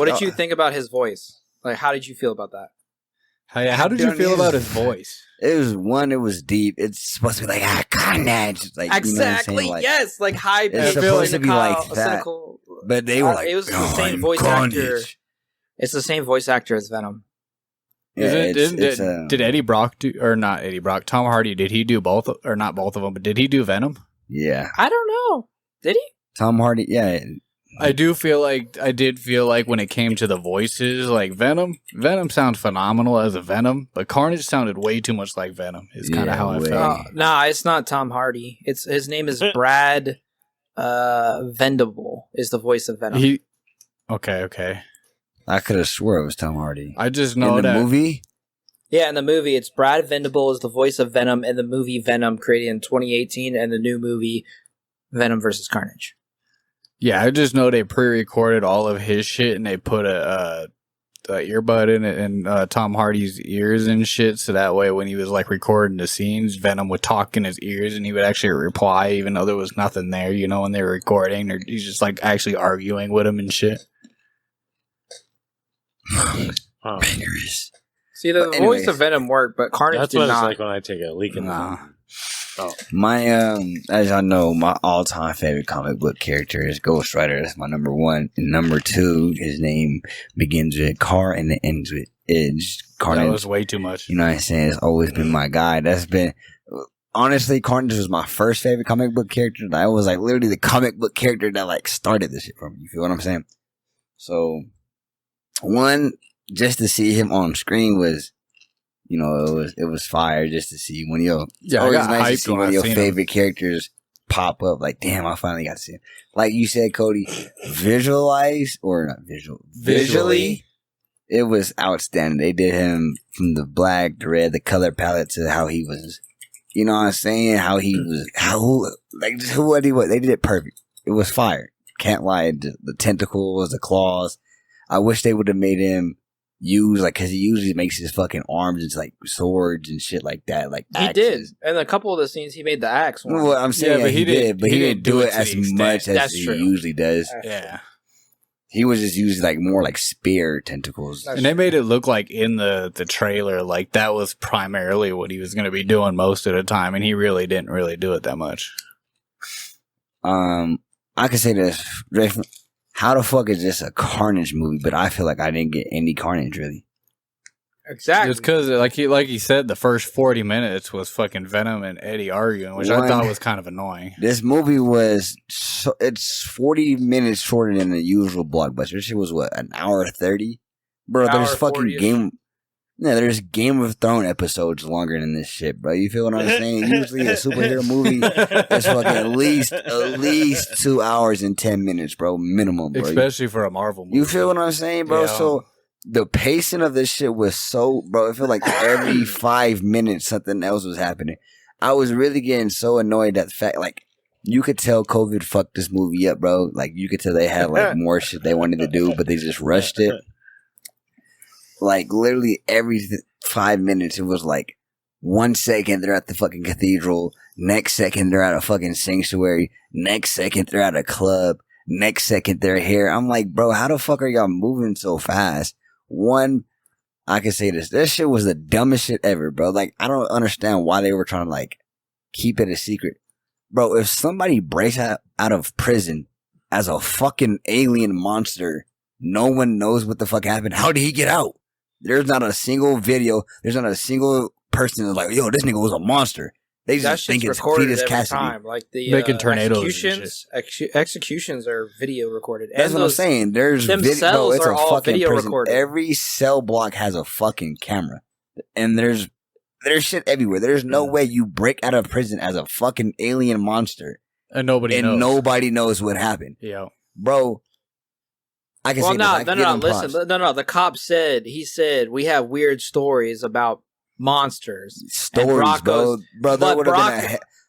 did you think about his voice? Like, how did you feel about that? How did you feel about his voice? It was deep. It's supposed to be like Carnage, like exactly. Yes, like high. It's supposed to be like that. But they were like, it was the same voice actor. It's the same voice actor as Venom. Yeah, did Eddie Brock do, or not Eddie Brock? Tom Hardy, did he do both, or not both of them? But did he do Venom? Yeah, I don't know. Did he? Tom Hardy, yeah. I did feel like when it came to the voices, like Venom sounds phenomenal as a Venom, but Carnage sounded way too much like Venom. Is kind of how I felt. Nah, it's not Tom Hardy. His name is Brad Vendible. Is the voice of Venom. Okay. I could have swore it was Tom Hardy. I just know in the movie. Yeah, in the movie, it's Brad Vendible is the voice of Venom in the movie Venom, created in 2018, and the new movie Venom vs. Carnage. Yeah, I just know they pre-recorded all of his shit and they put a earbud in it and Tom Hardy's ears and shit, so that way when he was like recording the scenes, Venom would talk in his ears and he would actually reply even though there was nothing there, when they were recording, or he's just like actually arguing with him and shit. Fingers. See, the voice of Venom worked, but Carnage did not. That's what it's like when I take a leak in the My as y'all know, my all-time favorite comic book character is Ghost Rider. That's my number 1. And number 2, his name begins with Car and it ends with Edge. Carnage. That was way too much. You know what I'm saying? It's always been my guy. Honestly, Carnage was my first favorite comic book character. That was like literally the comic book character that like started this shit for me. You feel what I'm saying? So, one, just to see him on screen was, it was fire just to see when always nice to see one of your favorite characters pop up. Like, damn, I finally got to see him. Like you said, Cody, visually, it was outstanding. They did him from the black, the red, the color palette to how he was. You know what I'm saying? How he was, what he was. They did it perfect. It was fire. Can't lie. The tentacles, the claws. I wish they would have made him use, because he usually makes his fucking arms into, swords and shit like that. Like, he did. And a couple of the scenes, he made the axe one. Well, I'm saying but he didn't do it as much as he usually does. Yeah. He was just using, more like spear tentacles. And they made it look like in the trailer, like that was primarily what he was going to be doing most of the time, and he really didn't really do it that much. I could say this. How the fuck is this a Carnage movie? But I feel like I didn't get any Carnage, really. Exactly. It's because, like he said, the first 40 minutes was fucking Venom and Eddie arguing, which I thought was kind of annoying. This movie was, it's 40 minutes shorter than the usual blockbuster. This shit was, an hour 30? Bro, there's fucking there's Game of Thrones episodes longer than this shit, bro. You feel what I'm saying? Usually a superhero movie is fucking at least 2 hours and 10 minutes, bro. Minimum, bro. Especially for a Marvel movie. You feel what I'm saying, bro? Yeah. So the pacing of this shit was bro, it felt like every 5 minutes something else was happening. I was really getting so annoyed at the fact, you could tell COVID fucked this movie up, bro. You could tell they had, more shit they wanted to do, but they just rushed it. Literally every 5 minutes, it was 1 second they're at the fucking cathedral. Next second, they're at a fucking sanctuary. Next second, they're at a club. Next second, they're here. I'm like, bro, how the fuck are y'all moving so fast? One, I can say this. This shit was the dumbest shit ever, bro. Like, I don't understand why they were trying to, like, keep it a secret. Bro, if somebody breaks out of prison as a fucking alien monster, no one knows what the fuck happened. How did he get out? There's not a single video. There's not a single person that's like, yo, this nigga was a monster. They just think it's Cletus Cassidy. Time. Like the making tornadoes. Executions are video recorded. That's what I'm saying. There's video. It's a fucking video prison. recorded. Every cell block has a fucking camera, and there's shit everywhere. There's no way you break out of prison as a fucking alien monster and nobody knows what happened. Yeah, bro. I can say no. Listen, no. The cop said we have weird stories about monsters. Stories, bro.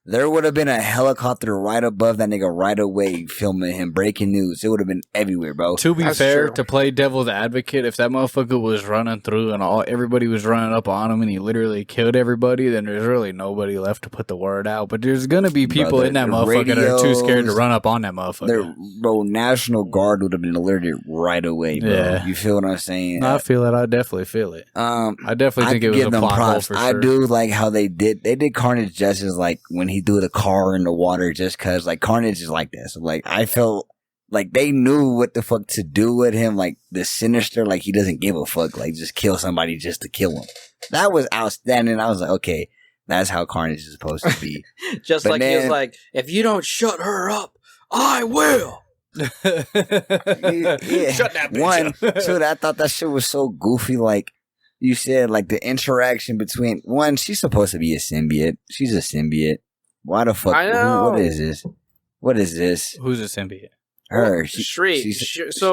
There would have been a helicopter right above that nigga right away filming him, breaking news. It would have been everywhere, bro. To be fair, to play devil's advocate, if that motherfucker was running through and everybody was running up on him and he literally killed everybody, then there's really nobody left to put the word out. But there's gonna be people in that motherfucker that are too scared to run up on that motherfucker. Bro, National Guard would have been alerted right away, bro. Yeah. You feel what I'm saying? No, I feel it. I definitely feel it. I definitely think it was a plot hole for sure. I do like how they did Carnage justice, like when he threw the car in the water, just cause like Carnage is like this. So, like I felt like they knew what the fuck to do with him, like the Sinister, like he doesn't give a fuck, like just kill somebody just to kill him. That was outstanding. I was like, okay, that's how Carnage is supposed to be. Just but like then, he was like, if you don't shut her up, I will. Yeah. Shut that bitch up. Two, I thought that shit was so goofy, like you said, like the interaction between she's supposed to be a symbiote. She's a symbiote. Why the fuck? I know. What is this? What is this? Who's a symbiote? Her. Shriek. Shriek is a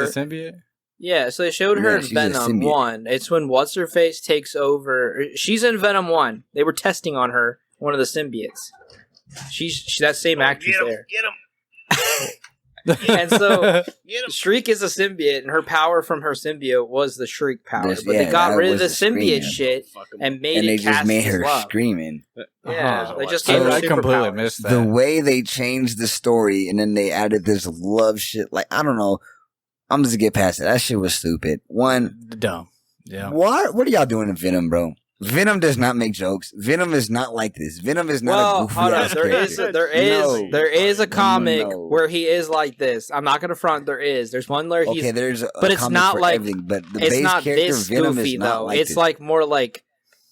symbiote? Yeah, so they showed her in Venom 1. It's when What's-Her-Face takes over. She's in Venom 1. They were testing on her, one of the symbiotes. She's that same actress there. Get him. And so Shriek is a symbiote, and her power from her symbiote was the Shriek power. But they got rid of the symbiote shit and they just made her screaming. Yeah, they just gave her I completely missed that. The way they changed the story, and then they added this love shit. Like, I don't know. I'm just gonna get past it. That shit was stupid. Dumb. Yeah. What are y'all doing in Venom, bro? Venom does not make jokes. Venom is not like this. Venom is not a goofy ass character. There is a comic where he is like this. I'm not gonna front. There's one where he's but it's not like but the it's base not character this Venom goofy is not though. like It's this. like more like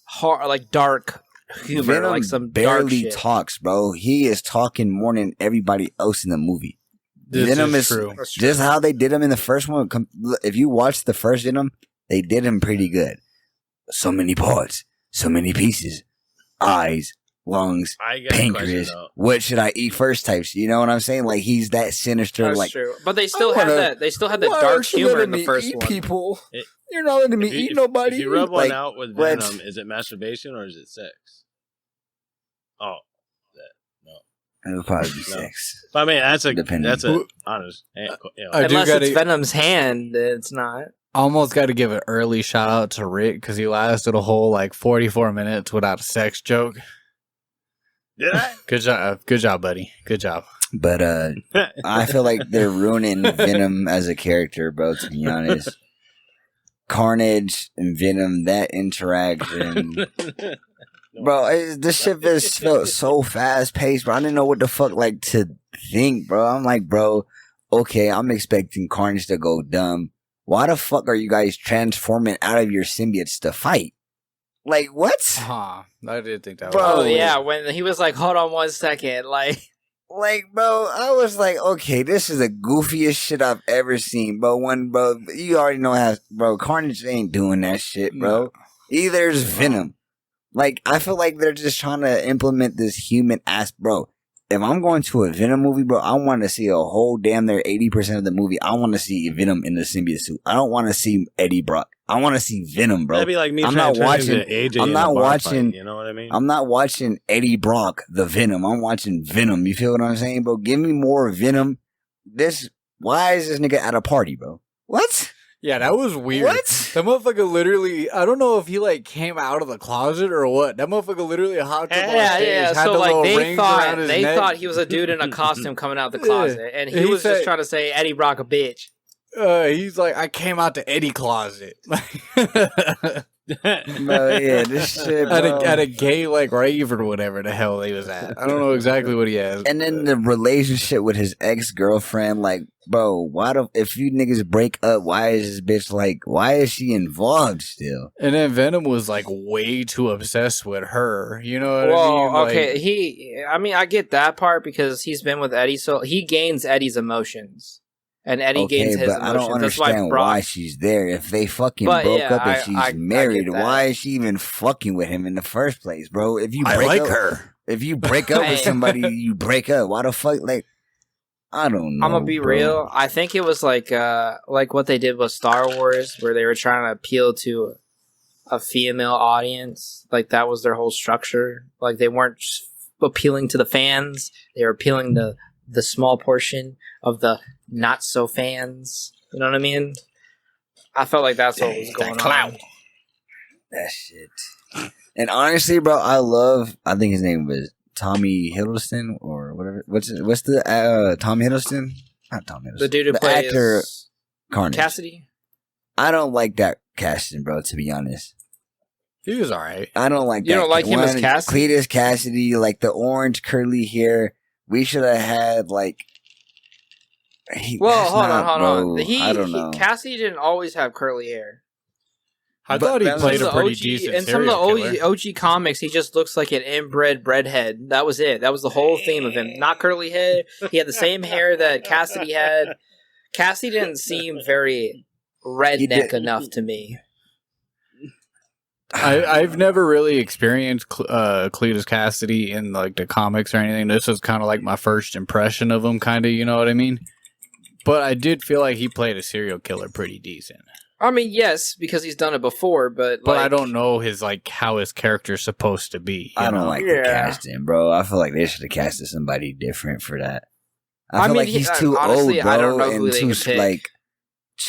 hard, like dark humor, Venom like some barely dark shit. talks, bro. He is talking more than everybody else in the movie. Venom is true. Just how they did him in the first one. If you watch the first Venom, they did him pretty good. So many parts, so many pieces, eyes, lungs, pancreas. What should I eat first? Types. You know what I'm saying? Like he's that sinister. That's like true. But they still have that. They still had the dark humor in the first one. People, you're not letting me eat nobody. If you rub one out with Venom, is it masturbation or is it sex? Oh. It would probably be sex. But I mean, that's honest. Unless it's Venom's hand, it's not. Almost got to give an early shout out to Rick because he lasted a whole like 44 minutes without a sex joke. Did I? Good job, buddy. Good job. But I feel like they're ruining Venom as a character, bro. To be honest, Carnage and Venom, that interaction. Bro, this shit just felt so fast paced, bro. I didn't know what the fuck like to think, bro. I'm like, bro, okay, I'm expecting Carnage to go dumb. Why the fuck are you guys transforming out of your symbiotes to fight? Like, what? I did think that. Bro, yeah, when he was like, hold on 1 second, like, bro, I was like, okay, this is the goofiest shit I've ever seen, bro. Bro, you already know how, bro, Carnage ain't doing that shit, bro. Either is Venom. Like, I feel like they're just trying to implement this human ass, bro. If I'm going to a Venom movie, bro, I want to see a whole damn near 80% of the movie. I want to see Venom in the symbiote suit. I don't want to see Eddie Brock. I want to see Venom, bro. That'd be like me I'm not watching AJ. I'm not watching. Fight, you know what I mean? I'm not watching Eddie Brock, the Venom. I'm watching Venom. You feel what I'm saying, bro? Give me more Venom. Why is this nigga at a party, bro? What? Yeah, that was weird. What? That motherfucker literally, I don't know if he like came out of the closet or what. That motherfucker literally hopped up on stage. Yeah. Had So the like little they rings around his neck. thought he was a dude in a costume coming out the closet, and he was just trying to say Eddie Brock a bitch. He's like, I came out the Eddie closet. No, yeah, this shit, bro. at a gay like rave or whatever the hell he was at. I don't know exactly what he has. And then the relationship with his ex-girlfriend, like, bro, if you niggas break up, why is this bitch like, why is she involved still? And then Venom was like way too obsessed with her. You know what I Well, mean? Like, okay, I get that part because he's been with Eddie, so he gains Eddie's emotions. And Eddie gains his but emotions. I don't understand why she's there. If they fucking broke up and she's married, why is she even fucking with him in the first place, bro? If you break up, her. If you break up with somebody, you break up. Why the fuck? Like, I don't know. I'm gonna be real. I think it was like what they did with Star Wars, where they were trying to appeal to a female audience. Like that was their whole structure. Like they weren't appealing to the fans; they were appealing to the small portion of the not so fans. You know what I mean? I felt like that's what was going on. That shit. And honestly, bro, I think his name was Tommy Hiddleston or whatever. What's the Tom Hiddleston? Not Tom Hiddleston. The dude who plays actor Carnage. Cassidy? I don't like that casting, bro, to be honest. He was alright. I don't like that. You don't like him as Cassidy? Cletus Cassidy, like the orange curly hair. We should have had like hold on. I don't know. Cassidy didn't always have curly hair. I thought he played a pretty decent in some of the killer. OG comics, he just looks like an inbred breadhead. That was it. That was the whole theme of him. Not curly hair. He had the same hair that Cassidy had. Cassidy didn't seem very redneck enough to me. I've never really experienced Cletus Cassidy in like the comics or anything. This was kind of like my first impression of him, kind of, you know what I mean? But I did feel like he played a serial killer pretty decent. I mean, yes, because he's done it before, but I don't know how his character's supposed to be. I don't like the casting, bro. I feel like they should have casted somebody different for that. I feel like he's too honestly, old, bro, I don't know who and they too could pick.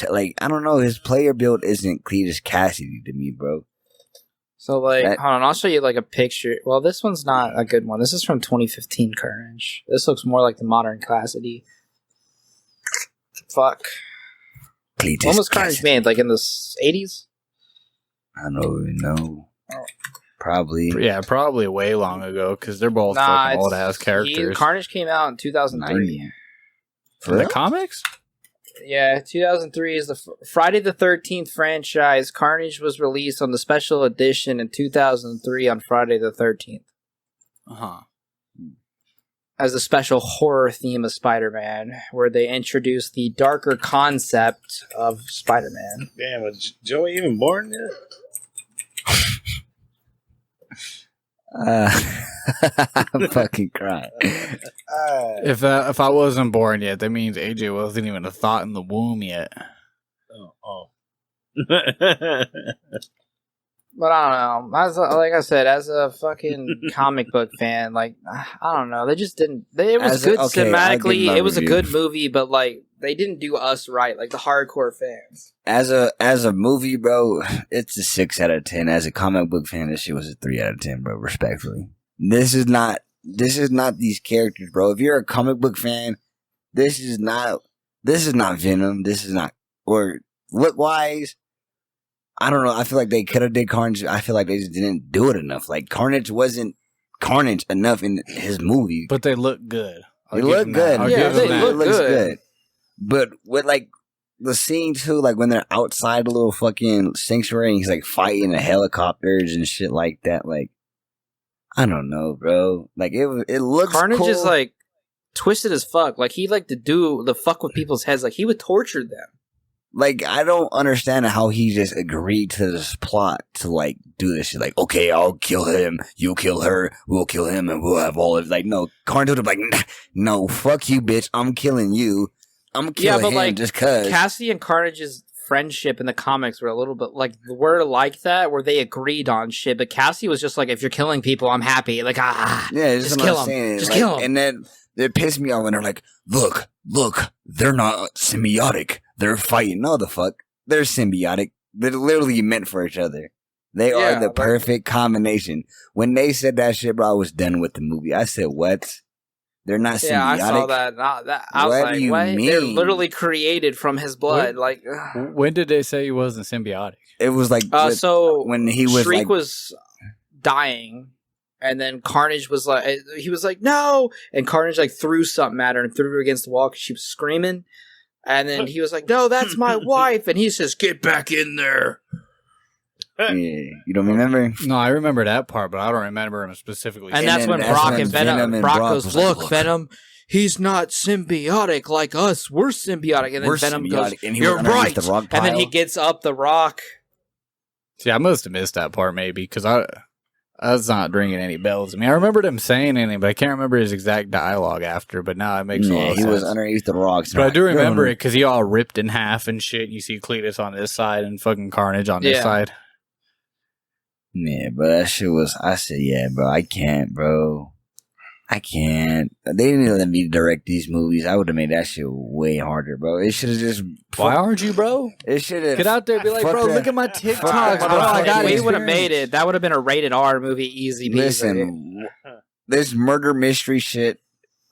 like I don't know. His player build isn't Cletus Cassidy to me, bro. So, hold on, I'll show you, like, a picture. Well, this one's not a good one. This is from 2015 Carnage. This looks more like the modern Cassidy. Fuck. Cletus when was Carnage made? Like, in the 80s? I don't even know. Probably. Yeah, probably way long ago, because they're both fucking old-ass characters. Carnage came out in 2003. For the comics? Yeah, 2003 is the Friday the 13th franchise. Carnage was released on the special edition in 2003 on Friday the 13th. Uh-huh. As a special horror theme of Spider-Man, where they introduced the darker concept of Spider-Man. Damn, was Joey even born yet? I'm fucking crying. If I wasn't born yet, that means AJ wasn't even a thought in the womb yet. Oh. But I don't know. Like I said, as a fucking comic book fan, like, I don't know. They just didn't. It was good cinematically. It was a good movie, but like they didn't do us right, like the hardcore fans. As a movie, bro, it's a 6 out of 10. As a comic book fan, this shit was a 3 out of 10, bro. Respectfully, this is not these characters, bro. If you're a comic book fan, this is not Venom. This is not, or look wise. I don't know. I feel like they could have did Carnage. I feel like they just didn't do it enough. Like Carnage wasn't Carnage enough in his movie. But they look good. They look good. Yeah, they look good. But with like the scene too, like when they're outside the little fucking sanctuary and he's like fighting the helicopters and shit like that. Like, I don't know, bro. Like it looks Carnage cool. is like twisted as fuck. Like he liked to do the fuck with people's heads. Like he would torture them. Like, I don't understand how he just agreed to this plot to, like, do this shit. Like, okay, I'll kill him, you kill her, we'll kill him, and we'll have all of, like, no. Carnage would have been like, no, fuck you, bitch, I'm killing you. I'm killing him like, just cause. Cassidy and Carnage's friendship in the comics were a little bit, like, were like that, where they agreed on shit, but Cassidy was just like, if you're killing people, I'm happy. Like, yeah, just kill him. Just kill him. And then it pissed me off when they're like, look, they're not symbiotic. They're fighting. No, the fuck. they're symbiotic. They're literally meant for each other. They are the perfect combination. When they said that shit, bro, I was done with the movie. I said, what? They're not symbiotic? Yeah, I saw that. I was like, what? Mean? They're literally created from his blood. When did they say he wasn't symbiotic? It was like so when he was Shriek like, was dying, and then Carnage was like, he was like, no, and Carnage like threw something at her and threw her against the wall because she was screaming, and then he was like, no, that's my wife, and he says, get back in there. Yeah, you don't remember? No, I remember that part, but I don't remember him specifically. And that's when Brock and Venom goes, look, like, Venom, he's not symbiotic like us. We're symbiotic. And then We're Venom symbiotic. goes, And you're right. The rock and then pile. he gets up the rock. See, I must have missed that part maybe because I was not ringing any bells. I mean, I remembered him saying anything, but I can't remember his exact dialogue after. But now it makes a lot of sense. He was underneath the rocks. But I do remember it because he all ripped in half and shit. You see Cletus on this side and fucking Carnage on this side. Yeah, but that shit was... I said, yeah, bro, I can't, bro. I can't. They didn't even let me direct these movies. I would have made that shit way harder, bro. It should have just... Why aren't you, bro? It should have... Get out there and be like, bro, look at my TikToks, bro. I got We it. would have made it. That would have been a rated R movie, easy peasy. Listen, this murder mystery shit,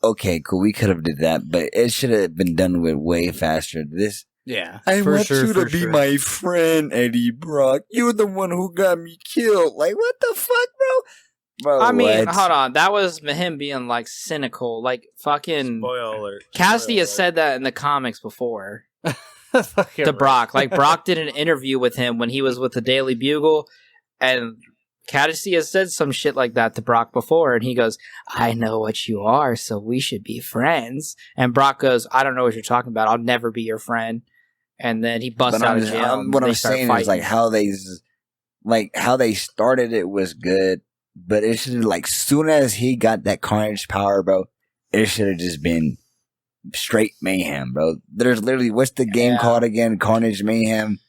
okay, cool, we could have did that, but it should have been done with way faster. This... Yeah, I want you to be sure. my friend, Eddie Brock. You're the one who got me killed. Like, what the fuck, bro? I mean, what? hold on. That was him being like cynical. Like fucking. Spoiler alert. Cassidy has said that in the comics before. Fucking To Brock. Like Brock did an interview with him when he was with the Daily Bugle, and Cassidy has said some shit like that to Brock before, and he goes, I know what you are, so we should be friends. And Brock goes, I don't know what you're talking about. I'll never be your friend. And then he busts out of jail. What I'm saying is like how they started it was good, but it should have like soon as he got that Carnage power, bro, it should have just been straight mayhem, bro. There's literally what's the game called again? Carnage Mayhem.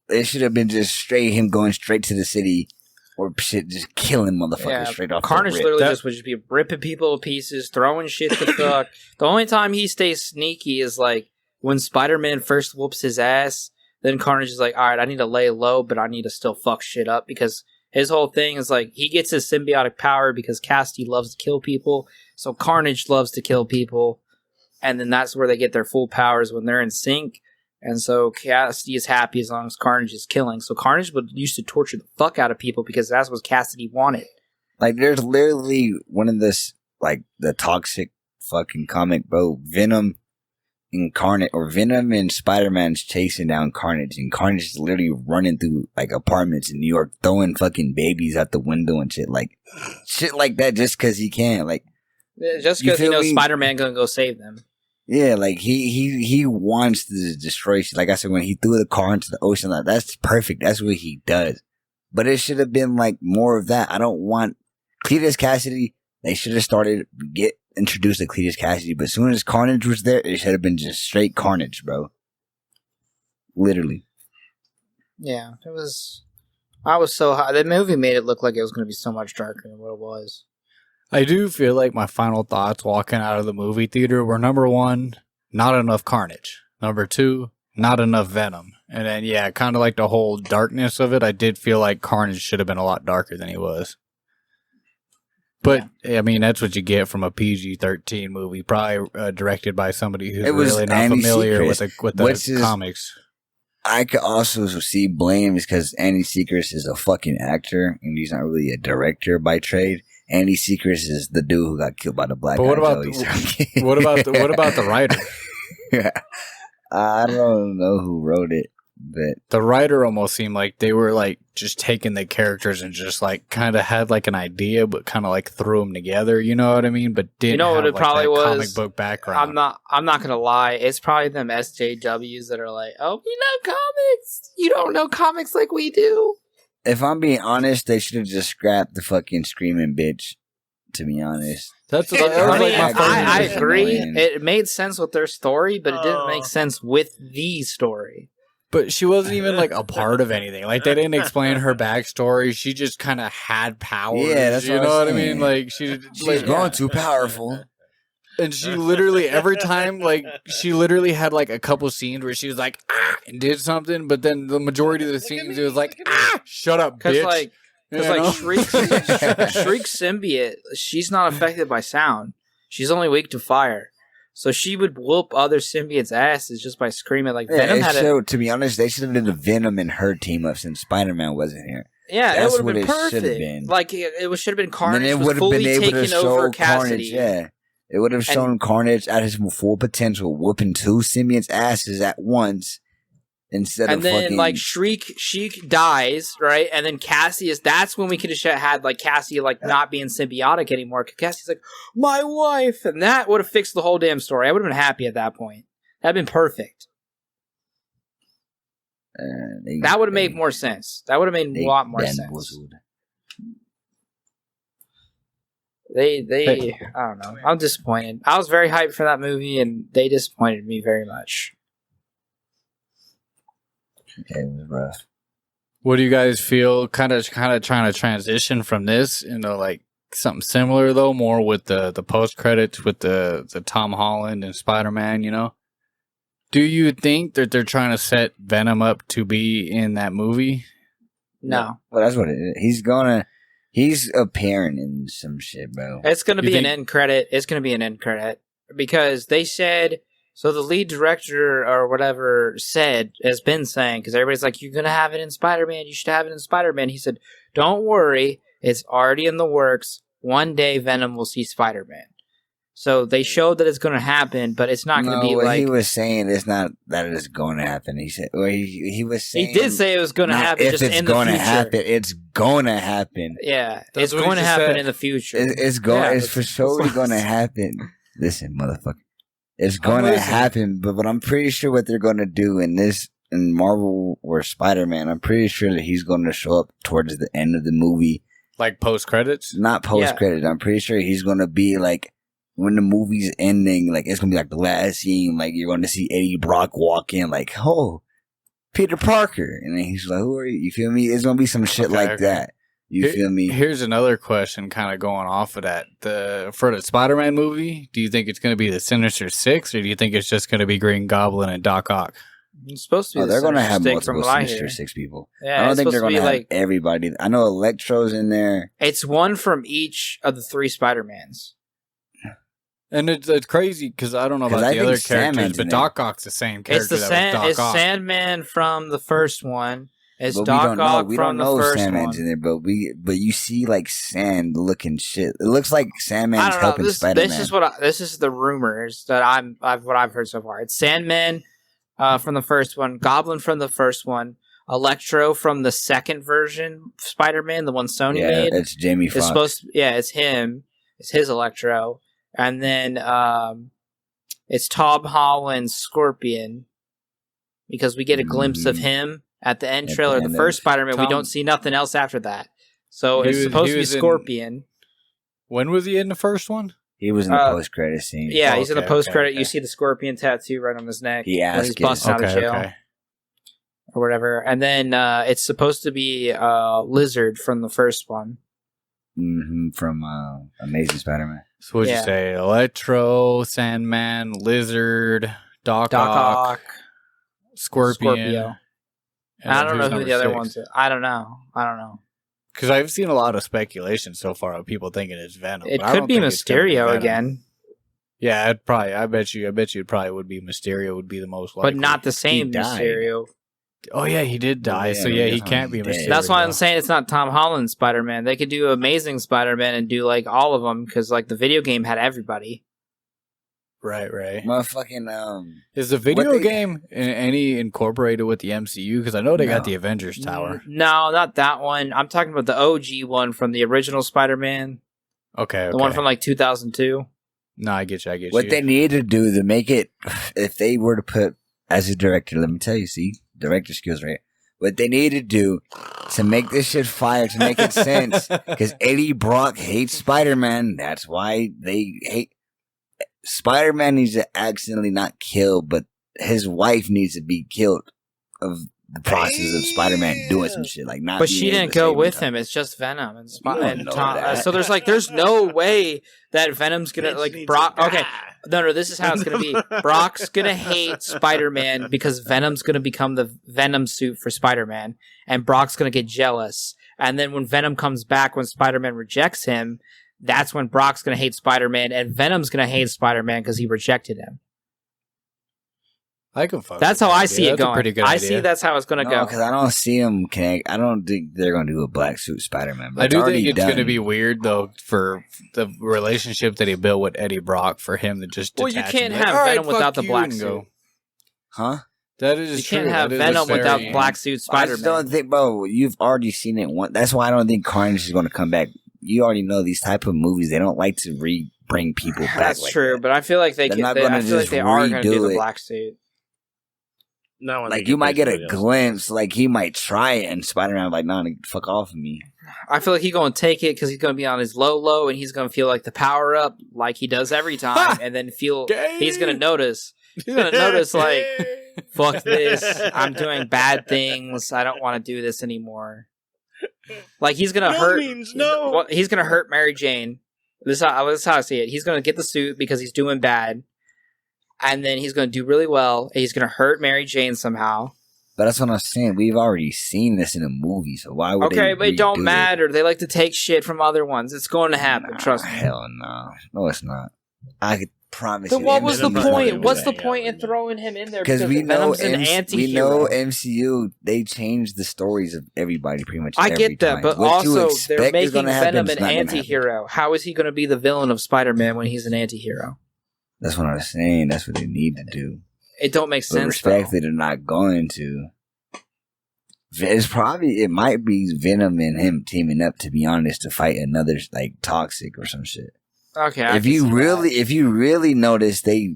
It should have been just straight him going straight to the city or shit, just killing motherfuckers straight off. Carnage the rip. literally just would just be ripping people to pieces, throwing shit to fuck. The only time he stays sneaky is like when Spider-Man first whoops his ass, then Carnage is like, all right, I need to lay low, but I need to still fuck shit up because his whole thing is like, he gets his symbiotic power because Cassidy loves to kill people, so Carnage loves to kill people, and then that's where they get their full powers when they're in sync, and so Cassidy is happy as long as Carnage is killing. So Carnage used to torture the fuck out of people because that's what Cassidy wanted. Like, there's literally one of this, like, the toxic fucking comic, bro, Venom and Spider-Man's chasing down Carnage, and Carnage is literally running through like apartments in New York, throwing fucking babies out the window and shit like that, just because he can. Like, just because he knows Spider-Man gonna go save them. Yeah, like he wants to destroy shit. Like I said, when he threw the car into the ocean, like that's perfect. That's what he does. But it should have been like more of that. I don't want Cletus Cassidy. They should have introduced to Cletus Cassidy, but as soon as Carnage was there, it should have been just straight Carnage, bro. Literally. Yeah, it was. I was so high. The movie made it look like it was going to be so much darker than what it was. I do feel like my final thoughts walking out of the movie theater were, number one, not enough Carnage. Number two, not enough Venom. And then, yeah, kind of like the whole darkness of it, I did feel like Carnage should have been a lot darker than he was. But, I mean, that's what you get from a PG-13 movie, probably directed by somebody who's really not familiar with the comics. I could also see blames because Andy Serkis is a fucking actor, and he's not really a director by trade. Andy Serkis is the dude who got killed by the black guy. What about the writer? Yeah. I don't know who wrote it, but the writer almost seemed like they were like just taking the characters and just like kind of had like an idea, but kind of like threw them together. You know what I mean? But didn't have, what it like, probably that was? Comic book background. I'm not gonna lie. It's probably them SJWs that are like, oh, we know comics. You don't know comics like we do. If I'm being honest, they should have just scrapped the fucking screaming bitch. To be honest, that's what I agree. It made sense with their story, but it didn't make sense with the story. But she wasn't even like a part of anything. Like they didn't explain her backstory. She just kind of had powers. Yeah, that's you know what I mean. Like she's growing too powerful. And she literally, every time, like, she literally had, like, a couple scenes where she was like, and did something, but then the majority of the scenes, it was like, shut up, bitch. Because, Shriek's symbiote, she's not affected by sound. She's only weak to fire. So she would whoop other symbiotes' asses just by screaming. Like, Venom to be honest, they should have done the Venom and her team up since Spider-Man wasn't here. Yeah, That's it would have been perfect. Been. Like, it should have been Carnage. And then it would have been able to show Cassidy. Carnage, yeah. It would have shown Carnage at his full potential, whooping two symbiotes' asses at once. Instead of then, fucking... like, Shriek dies, right? And then that's when we could have had, like, Cassie, like, not being symbiotic anymore. Because Cassie's like, my wife! And that would have fixed the whole damn story. I would have been happy at that point. That'd been perfect. That would have made more sense. That would have made a lot more sense. They I don't know. I'm disappointed. I was very hyped for that movie, and they disappointed me very much. Yeah, it was rough. What do you guys feel? Kind of trying to transition from this into like something similar though, more with the post credits with the Tom Holland and Spider-Man. You know, do you think that they're trying to set Venom up to be in that movie? No. Well, that's what it is. He's appearing in some shit, bro. It's gonna be an end credit. It's gonna be an end credit because they said. So the lead director or whatever has been saying, because everybody's like, you're going to have it in Spider-Man. You should have it in Spider-Man. He said, don't worry. It's already in the works. One day Venom will see Spider-Man. So they showed that it's going to happen, but it's not going to be like... he was saying it's not that it's going to happen. He said, or he was saying... He did say it was going to happen just in the future. It's going to happen. Yeah, it's going to happen in the future. It's for sure going to happen. Listen, motherfucker. It's going to happen, but I'm pretty sure what they're going to do in Marvel or Spider-Man, I'm pretty sure that he's going to show up towards the end of the movie. Like post-credits? Not post-credits. I'm pretty sure he's going to be like, when the movie's ending, like, it's going to be like the last scene, like, you're going to see Eddie Brock walk in, like, oh, Peter Parker. And then he's like, who are you? You feel me? It's going to be some shit that. You feel me? Here's another question kind of going off of that. For the Spider-Man movie, do you think it's going to be the Sinister Six, or do you think it's just going to be Green Goblin and Doc Ock? It's supposed to be they're going to have multiple Sinister Six people. Yeah, I don't think they're going to have everybody. I know Electro's in there. It's one from each of the three Spider-Mans. And it's crazy because I don't know about the other characters, but Doc Ock's the same character. It's Sandman from the first one. It's Doc Ock from the first Sandman's one. in there, but you see like sand looking shit. It looks like Sandman's helping Spider-Man. This is the rumors that I've heard so far. It's Sandman from the first one, Goblin from the first one, Electro from the second version, Spider-Man, the one Sony made. It's Jamie Foxx. It's him. It's his Electro, and then it's Tom Holland's Scorpion because we get a glimpse of him. At the end trailer of the first Spider-Man, we don't see nothing else after that. So it's supposed to be Scorpion. When was he in the first one? He was in the post-credit scene. Yeah, he's in the post-credit. You see the Scorpion tattoo right on his neck. He's busting out of jail. Or whatever. And then it's supposed to be Lizard from the first one. Mm-hmm, from Amazing Spider-Man. So what'd you say? Electro, Sandman, Lizard, Doc Ock, Scorpio. I don't know who the other ones are. I don't know. Because I've seen a lot of speculation so far of people thinking it's Venom. It could be Mysterio again. Yeah, it probably. I bet you it probably would be Mysterio would be the most likely. But not the same Mysterio. Oh yeah, he did die. So he can't be Mysterio. That's why I'm saying it's not Tom Holland's Spider-Man. They could do Amazing Spider-Man and do like all of them because like the video game had everybody. Right. Motherfucking is the video game any incorporated with the MCU? Because I know they got the Avengers Tower. No, not that one. I'm talking about the OG one from the original Spider-Man. Okay. The one from like 2002. No, I get you. What they need to do to make it, if they were to put as a director, let me tell you, see, director skills right. What they need to do to make this shit fire, to make it sense, because Eddie Brock hates Spider-Man. That's why they hate. Spider-Man needs to accidentally not kill, but his wife needs to be killed of the process of Spider-Man doing some shit, like not. But she didn't go with him. It's just Venom and Tom. So there's no way that Venom's gonna Brock. Okay, no, this is how it's gonna be. Brock's gonna hate Spider-Man because Venom's gonna become the Venom suit for Spider-Man, and Brock's gonna get jealous. And then when Venom comes back, when Spider-Man rejects him, that's when Brock's gonna hate Spider-Man, and Venom's gonna hate Spider-Man because he rejected him. I can fuck. That's how I see it going. Pretty good I idea. see that's how it's going to go. Because I don't see him connect. I don't think they're going to do a black suit Spider-Man. But I do think it's going to be weird though for the relationship that he built with Eddie Brock for him to just. Well, you can't have Venom without the black suit. Huh? That is true. You can't have Venom without black suit Spider-Man. I just don't think, bro. You've already seen it once. That's why I don't think Carnage is going to come back. You already know these type of movies. They don't like to bring people back. That's true, but I feel like they are going to do the black suit. No, like you might get a glimpse, like he might try it, and Spider-Man like, nah, fuck off of me. I feel like he's going to take it because he's going to be on his low, and he's going to feel like the power up, like he does every time, and then he's going to notice. He's going to notice, like, fuck this, I'm doing bad things, I don't want to do this anymore. Like he's going to hurt. He's going to hurt Mary Jane. This is how I see it. He's going to get the suit because he's doing bad. And then he's going to do really well. And he's going to hurt Mary Jane somehow. But that's what I'm saying. We've already seen this in a movie, so why would they? Okay, but it don't matter. They like to take shit from other ones. It's going to happen. Trust me. Hell no. No, it's not. I could promise you. Then what was the point? What's the point in throwing him in there? Because we know Venom's an anti-hero. We know MCU. They changed the stories of everybody pretty much. I get that, but also they're making Venom an anti-hero. How is he going to be the villain of Spider-Man when he's an anti-hero? That's what I was saying. That's what they need to do. It don't make sense. Respectfully, they're not going to. It might be Venom and him teaming up, to be honest, to fight another like Toxic or some shit. Okay. If you really notice, they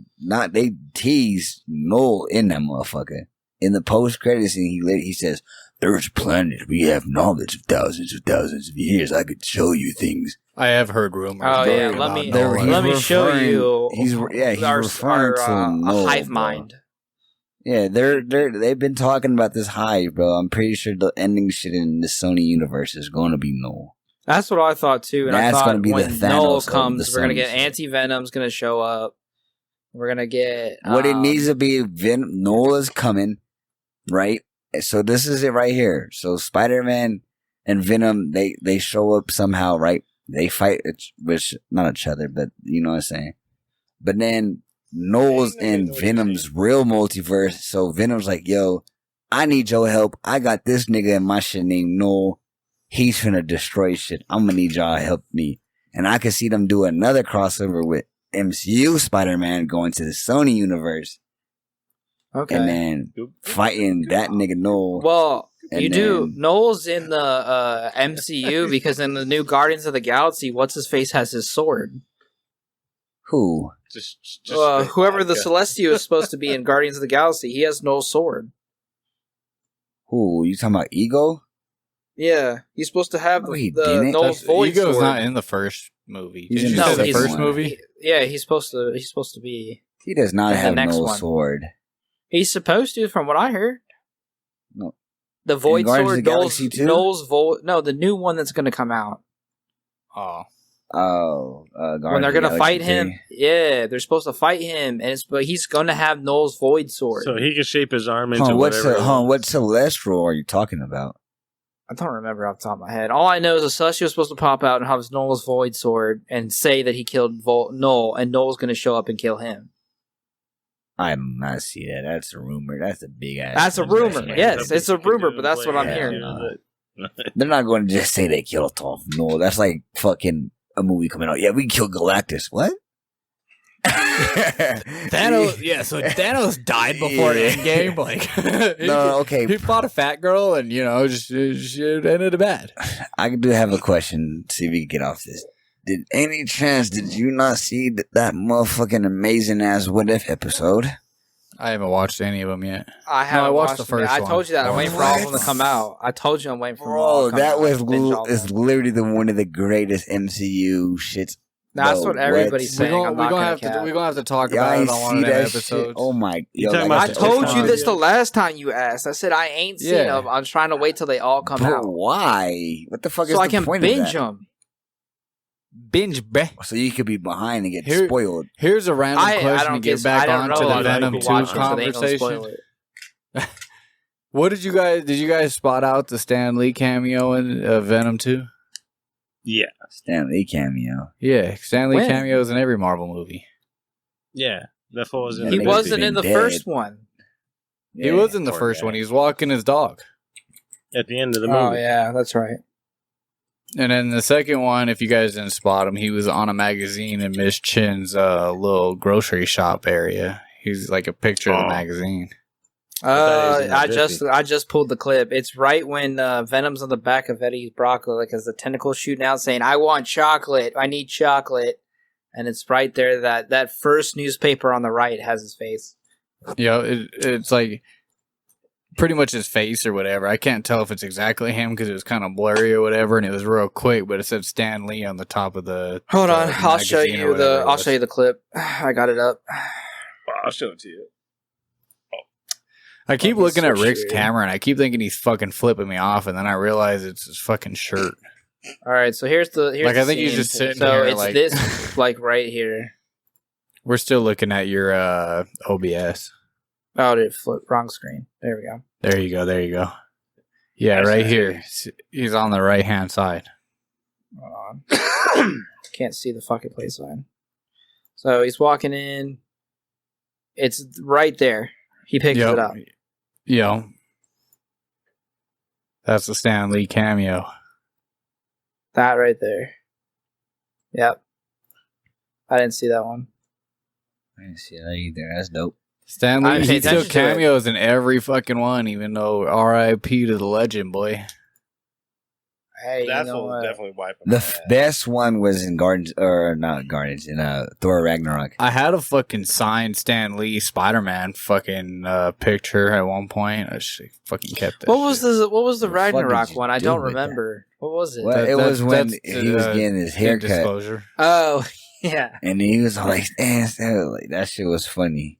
tease Null in that motherfucker. In the post credits scene, he says, "There's a planet. We have knowledge of thousands of years. I could show you things." I have heard rumors. Oh yeah, let me show you. He's referring to Null, hive mind. Yeah, they've been talking about this hive, bro. I'm pretty sure the ending shit in the Sony universe is going to be Null. That's what I thought too, and I thought gonna be when Null comes, we're gonna get Anti-Venom's gonna show up. We're gonna get what it needs to be. Null is coming, right? So this is it right here. So Spider-Man and Venom, they show up somehow, right? They fight, not each other, but you know what I'm saying. But then Null's in Venom's real multiverse. So Venom's like, yo, I need your help. I got this nigga in my shit named Null. He's finna destroy shit. I'm gonna need y'all to help me. And I can see them do another crossover with MCU Spider-Man going to the Sony universe. Okay. And then fighting that nigga Null. Well, Null's in the MCU because in the new Guardians of the Galaxy, what's-his-face has his sword. Who? Just whoever the Celestial is supposed to be in Guardians of the Galaxy, he has Null's sword. Who? You talking about Ego? Yeah, he's supposed to have the Null's void Ego's sword. not in the first movie. He's in the first movie? He's supposed to be. He does not have Null's sword. He's supposed to, from what I heard. No. The void sword, Null's void. No, the new one that's going to come out. When they're going to fight him, they're supposed to fight him, but he's going to have Null's void sword. So he can shape his arm into whatever. What Celestial are you talking about? I don't remember off the top of my head. All I know is the Celestial is supposed to pop out and have his Null's void sword and say that he killed Null, and Null's going to show up and kill him. I do not see that. That's a rumor. That's a big ass. That's a rumor. Yes, it's a rumor, but that's what I'm hearing. They're not going to just say they killed Null. That's like fucking a movie coming out. Yeah, we killed Galactus. What? Thanos. Yeah, so Thanos died before Endgame. Like, okay. He fought a fat girl, and just ended bad. I do have a question. See if we can get off this. Did you not see that motherfucking amazing ass What If episode? I haven't watched any of them yet. I haven't. I watched the first one. I told you that. I'm waiting for all of them to come out. I told you I'm waiting for them all to come out. Bro, that was literally one of the greatest MCU shits That's what everybody's We're saying. gonna have to talk about it on one of the episodes. Oh my! I told you this the last time you asked. I said I ain't seen them. I'm trying to wait till they all come out. Why? What the fuck is so the I can point binge of that? them. Binge, So you could be behind and get spoiled. Here's a random question to get back onto the Venom 2 conversation. What did you guys spot out the Stan Lee cameo in Venom 2? Yeah. Stan Lee cameo. Yeah, Stan Lee cameos in every Marvel movie. Yeah. That fool was in He wasn't in the first one. Yeah, he was in the first one. He was walking his dog. At the end of the movie. Oh, yeah, that's right. And then the second one, if you guys didn't spot him, he was on a magazine in Miss Chin's little grocery shop area. He's like a picture of the magazine. I just pulled the clip. It's right when Venom's on the back of Eddie's Broccoli, like as the tentacles shooting out, saying, "I want chocolate. I need chocolate." And it's right there. That first newspaper on the right has his face. It's like pretty much his face or whatever. I can't tell if it's exactly him because it was kind of blurry or whatever, and it was real quick. But it said Stan Lee on the top of the. Hold on, I'll show you the clip. I got it up. I'll show it to you. I keep looking at Rick's camera, and I keep thinking he's fucking flipping me off, and then I realize it's his fucking shirt. All right, so here's the I think he's just sitting here. So it's like this, like right here. We're still looking at your OBS. Oh, dude, flip wrong screen. There we go. There you go. Yeah, right here. He's on the right hand side. Hold on. Can't see the fucking play sign. So he's walking in. It's right there. He picks it up. That's the Stan Lee cameo. That right there. Yep. I didn't see that one. I didn't see that either. That's dope. Stan Lee, he still cameos in every fucking one, even though R.I.P. to the legend, boy. Hey, that was definitely wiping. The best one was in in Thor Ragnarok. I had a fucking signed Stan Lee Spiderman fucking picture at one point. I just fucking kept it. What was the Ragnarok one? I don't remember. What was it? Well, it was when he was getting his haircut. Disclosure. Oh, yeah. And he was like, that shit was funny.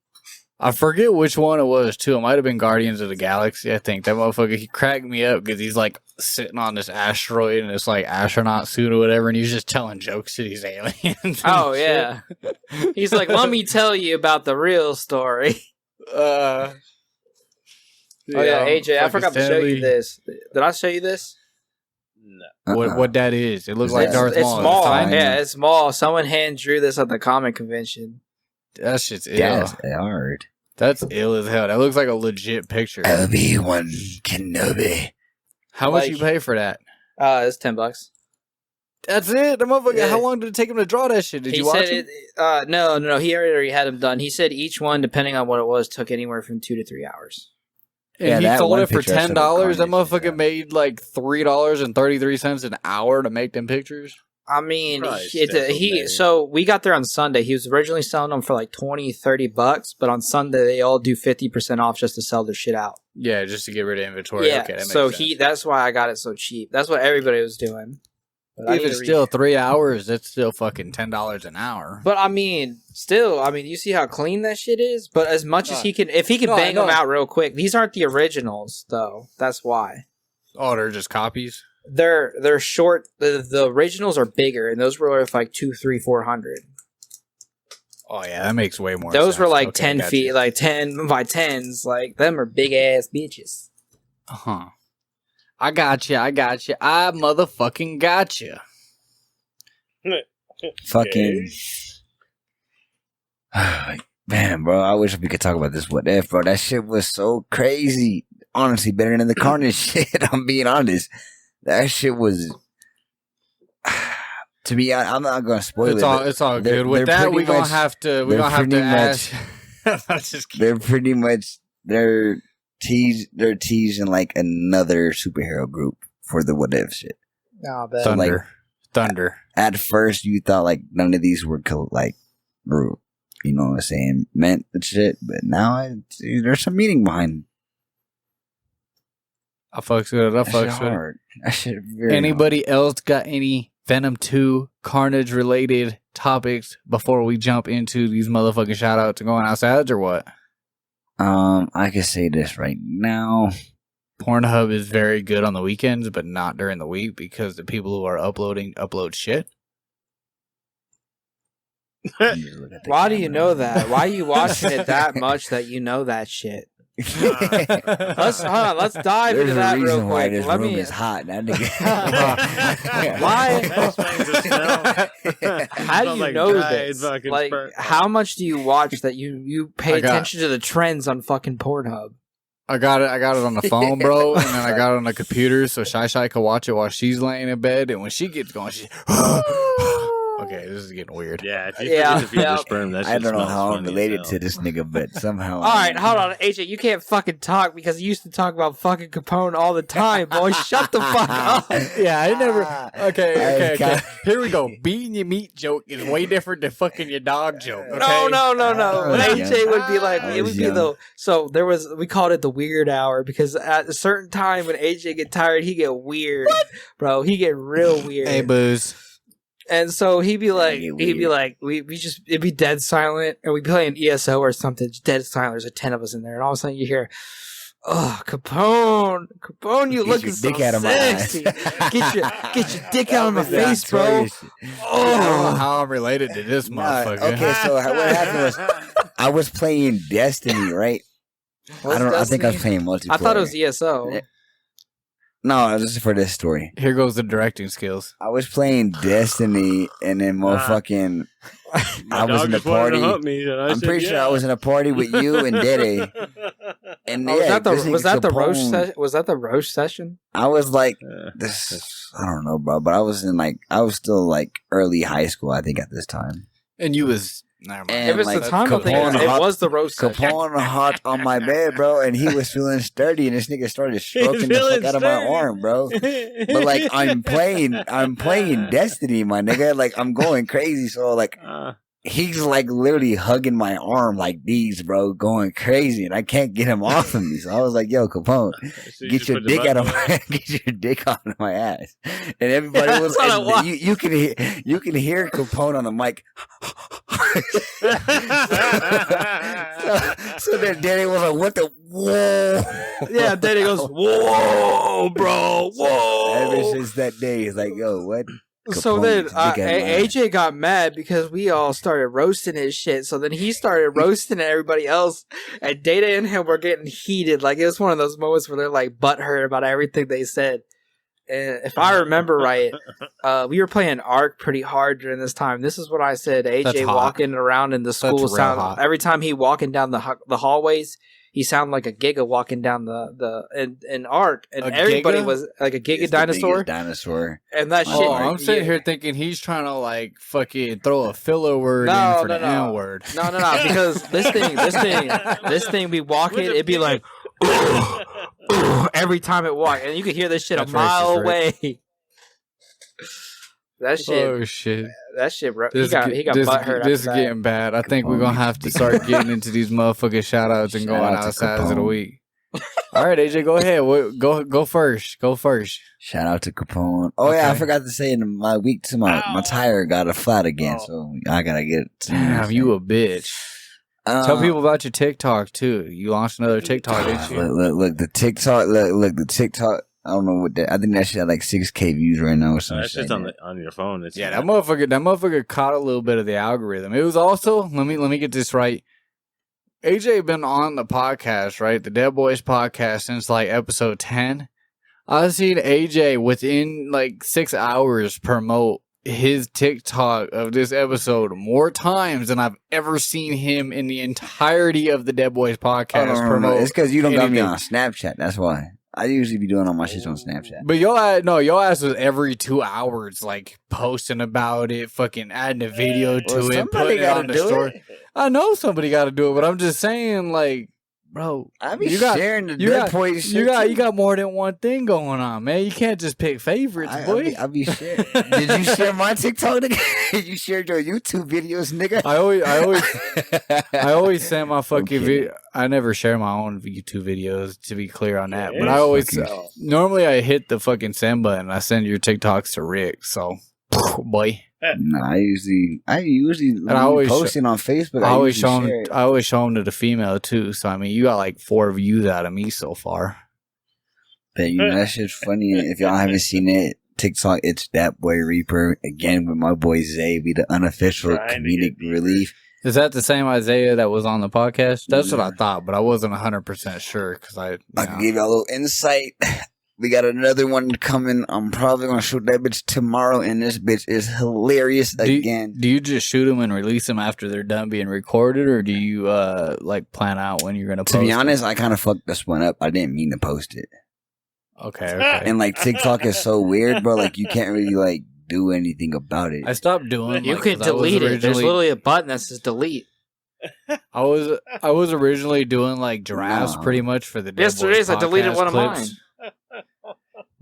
I forget which one it was, too. It might have been Guardians of the Galaxy, I think. That motherfucker, he cracked me up because he's, like, sitting on this asteroid in this, like, astronaut suit or whatever, and he's just telling jokes to these aliens. Oh, yeah. He's like, let me tell you about the real story. Oh, yeah, AJ, I forgot to show you this. Did I show you this? No. What that is? It looks like Darth Maul. It's small. Yeah, it's small. Someone hand drew this at the comic convention. That shit's ill. That's hard. That's ill as hell. That looks like a legit picture. Obi-Wan Kenobi. How much you pay for that? It's $10. That's it. The motherfucker. Yeah. How long did it take him to draw that shit? Did you watch it? No. He already had them done. He said each one, depending on what it was, took anywhere from 2 to 3 hours. And he sold it for $10. That motherfucker made like $3.33 an hour to make them pictures. I mean, so we got there on Sunday. He was originally selling them for like $20-$30, but on Sunday they all do 50% off just to sell their shit out. Yeah, just to get rid of inventory. Yeah, okay, so that's why I got it so cheap. That's what everybody was doing. But if it's still 3 hours, that's still fucking $10 an hour. But I mean, you see how clean that shit is? But as much as he can, if he can bang them out real quick, these aren't the originals though. That's why. Oh, they're just copies? They're short. The originals are bigger, and those were worth like 200, 300, 400. Oh yeah, that makes way more. Those sense. were like 10 feet, like 10 by 10s. Like them are big ass bitches. I got you. I motherfucking got you. Fucking man, bro. I wish we could talk about this. What if, bro? That shit was so crazy. Honestly, better than the Carnage shit. I'm being honest. That shit was. To be honest, I'm not gonna spoil it. It's all good. With that, we're gonna have to ask. They're pretty much they're teasing like another superhero group for the what if shit. Oh, bet. Thunder. At first, you thought like none of these were you know what I'm saying, meant the shit, but now there's some meaning behind. I fucks with it. That shit very Anybody else got any Venom 2 Carnage related topics before we jump into these motherfucking shout outs and going outside or what? I can say this right now. Pornhub is very good on the weekends, but not during the week because the people who are upload shit. Why do you know that? Why are you watching it that much that you know that shit? Let's dive into that real why quick. this room is hot. That nigga. Why? How do you know this? Like, how much do you watch that you pay attention to the trends on fucking Pornhub? I got it on the phone, bro, and then I got it on the computer so Shy can watch it while she's laying in bed, and when she gets going, she's okay, this is getting weird. Yeah, if you forget to feed your sperm, that shit I don't know smells how I'm funny related as to this nigga, but somehow. All right, hold on, AJ. You can't fucking talk because you used to talk about fucking Capone all the time, boy. Shut the fuck up. Yeah, I never. Okay. Here we go. Beating your meat joke is way different than fucking your dog joke. Okay? No. AJ would be like, I it was would be young. we called it the weird hour because at a certain time when AJ get tired, he get weird, bro. He get real weird. Hey, booze. And so he'd be like, it'd be dead silent, and we'd be playing ESO or something, just dead silent. There's 10 of us in there, and all of a sudden you hear, "Oh, Capone, you looking so sexy. Get your dick out of my face, bro." I don't know how I'm related to this motherfucker. Okay, so what happened was I was playing Destiny, right? I think I was playing multiplayer. I thought it was ESO. No, this is for this story. Here goes the directing skills. I was playing Destiny, and then motherfucking, I was in a party. I'm pretty sure I was in a party with you and Dede. And was that the roast session? I was like, I don't know, bro, but I was still like early high school, I think, at this time. And you was. Never mind. If it's the time, I think it was the roast session. Capone hot on my bed, bro, and he was feeling sturdy, and this nigga started stroking the fuck out of my arm, bro. But like, I'm playing Destiny, my nigga. Like, I'm going crazy, so like, he's like literally hugging my arm like these, bro, going crazy, and I can't get him off of me. So I was like, "Yo, Capone, get your dick out of my ass." And everybody was like, "You can hear Capone on the mic." so then Danny was like, "What the whoa?" Yeah, Danny goes, "Whoa, bro, whoa!" Ever since that day, he's like, "Yo, what?" So then AJ got mad because we all started roasting his shit. So then he started roasting everybody else, and Data and him were getting heated. Like, it was one of those moments where they're like butthurt about everything they said. And if I remember right, we were playing Ark pretty hard during this time. This is what I said. AJ walking around in the school sound every time he walking down the hallways. He sounded like a Giga walking down in Ark, and everybody Giga? Was like a Giga dinosaur. Dinosaur, and that shit. Oh, I'm sitting here thinking he's trying to like fucking throw a filler word in for the N word. No, because this thing be walking, it'd be like every time it walked, and you could hear this shit a mile away. That shit. Oh shit. That shit, bro. He got butthurt. This is getting bad. I think we're gonna have to start getting into these motherfucking shout outs and going outside of the week. All right, AJ, go ahead. Go first. Go first. Shout out to Capone. Oh yeah, I forgot to say in my week to my tire got a flat again, so I gotta get. Damn, you a bitch. Tell people about your TikTok too. You launched another TikTok, didn't you? Look, the TikTok. Look, the TikTok. I don't know what that. I think that shit had like 6K views right now or something. That's just on your phone. It's that motherfucker caught a little bit of the algorithm. It was also let me get this right. AJ been on the podcast, right? The Deadboyz podcast since like episode 10. I've seen AJ within like 6 hours promote his TikTok of this episode more times than I've ever seen him in the entirety of the Deadboyz podcast promote. It's because you don't got me on Snapchat. That's why. I usually be doing all my shit on Snapchat. But your ass was every 2 hours, like, posting about it, fucking adding a video to it, putting it on the story. I know somebody got to do it, but I'm just saying, like, bro, I be sharing the Deadboyz shit. You got more than one thing going on, man. You can't just pick favorites, boy. I be sharing. Did you share my TikTok, nigga? You shared your YouTube videos, nigga? I always send my fucking video. I never share my own YouTube videos, to be clear on that. But I always normally I hit the fucking send button. I send your TikToks to Rick. So, boy. No, I usually I always posting on Facebook. I always show them to the female too. So I mean, you got like 4 views out of me so far. But you know that shit's funny. If y'all haven't seen it, TikTok, it's That Boy Reaper again with my boy Zay, be the unofficial comedic relief. Is that the same Isaiah that was on the podcast? That's what I thought, but I wasn't 100% sure because I can give you a little insight. We got another one coming. I'm probably gonna shoot that bitch tomorrow, and this bitch is hilarious again. Do you just shoot them and release them after they're done being recorded, or do you like plan out when you're gonna post? To be honest, I kind of fucked this one up. I didn't mean to post it. Okay. And like TikTok is so weird, bro. Like you can't really like do anything about it. I stopped doing. You can delete it. There's literally a button that says delete. I was originally doing like drafts pretty much for the Deadboyz Yesterday's I deleted one clips. of mine.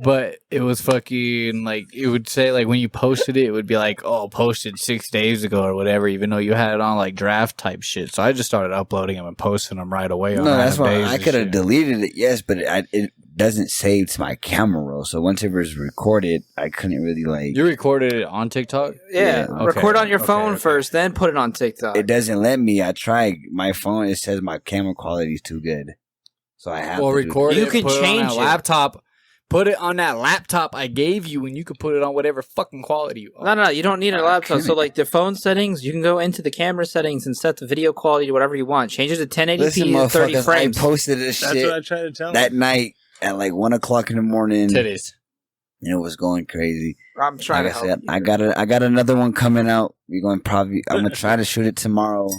But it was fucking like it would say like when you posted it, it would be like, oh, posted 6 days ago or whatever, even though you had it on like draft type shit. So I just started uploading them and posting them right away. No, that's why I could have deleted it, yes, but it doesn't save to my camera roll. So once it was recorded, I couldn't really like. You recorded it on TikTok? Yeah, record on your phone first, then put it on TikTok. It doesn't let me. I tried my phone. It says my camera quality is too good, so I have to record it. You can change it. Laptop. Put it on that laptop I gave you, and you could put it on whatever fucking quality you want. No, you don't need a laptop. So, like, the phone settings, you can go into the camera settings and set the video quality to whatever you want. Change it to 1080p and 30 frames. I posted this shit That's what I tried to tell that night at like 1 o'clock in the morning. Titties. And it was going crazy. I'm trying to help you. I got another one coming out. I'm gonna try to shoot it tomorrow.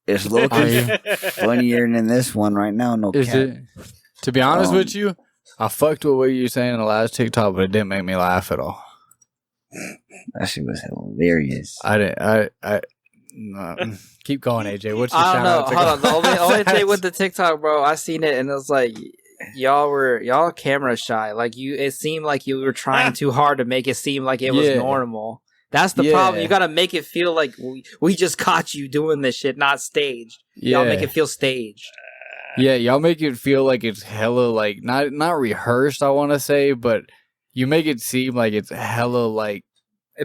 It's a little funnier than this one right now. No Is cap. it? To be honest with you, I fucked with what you were saying in the last TikTok, but it didn't make me laugh at all. That shit was hilarious. No. Keep going, AJ. What's your I don't know. shout out? Hold on. The only thing with the TikTok, bro, I seen it and it was like, y'all camera shy. Like it seemed like you were trying too hard to make it seem like it was normal. That's the problem. You gotta make it feel like we just caught you doing this shit, not staged. Y'all make it feel staged. Yeah, y'all make it feel like it's hella like not rehearsed, I want to say, but you make it seem like it's hella like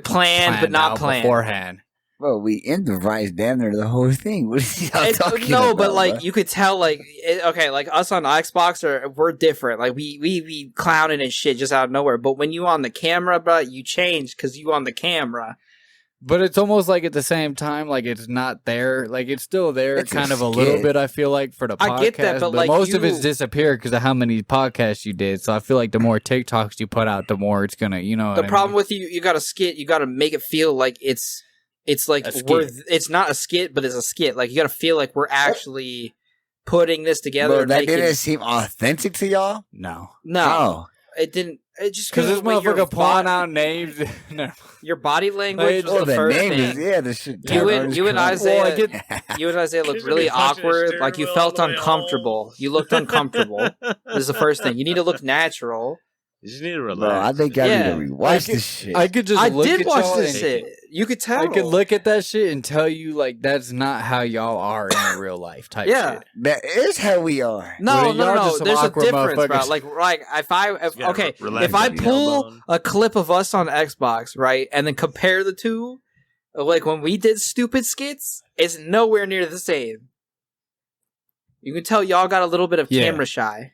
planned but not planned beforehand. Bro, we improvised damn near the whole thing. What are y'all talking about? No, but like bro? you could tell, like like us on Xbox we're different. Like we clowning and shit just out of nowhere. But when you on the camera, bro, you change because you on the camera. But it's almost like at the same time, like it's not there. Like it's still there, it's kind of a little bit. I feel like for the podcast, I get that, but like most of it's disappeared because of how many podcasts you did. So I feel like the more TikToks you put out, the more it's gonna, The problem with you got to skit. You got to make it feel like it's like it's not a skit, but it's a skit. Like you got to feel like we're actually putting this together. Bro, that didn't seem authentic to y'all. No, it didn't. It just because this motherfucker pulling out names. No. Your body language was the first thing. The shit. You and Isaiah looked really awkward. Like you felt uncomfortable. You looked uncomfortable. This is the first thing. You need to look natural. You just need to relax. Bro, I think I need to rewatch this shit. I could just look did at watch y'all this shit. You could tell. I could look at that shit and tell you like that's not how y'all are in real life type shit. That is how we are. No. There's a difference, bro. Like if I pull a clip of us on Xbox, right, and then compare the two, like when we did stupid skits, it's nowhere near the same. You can tell y'all got a little bit of camera shy.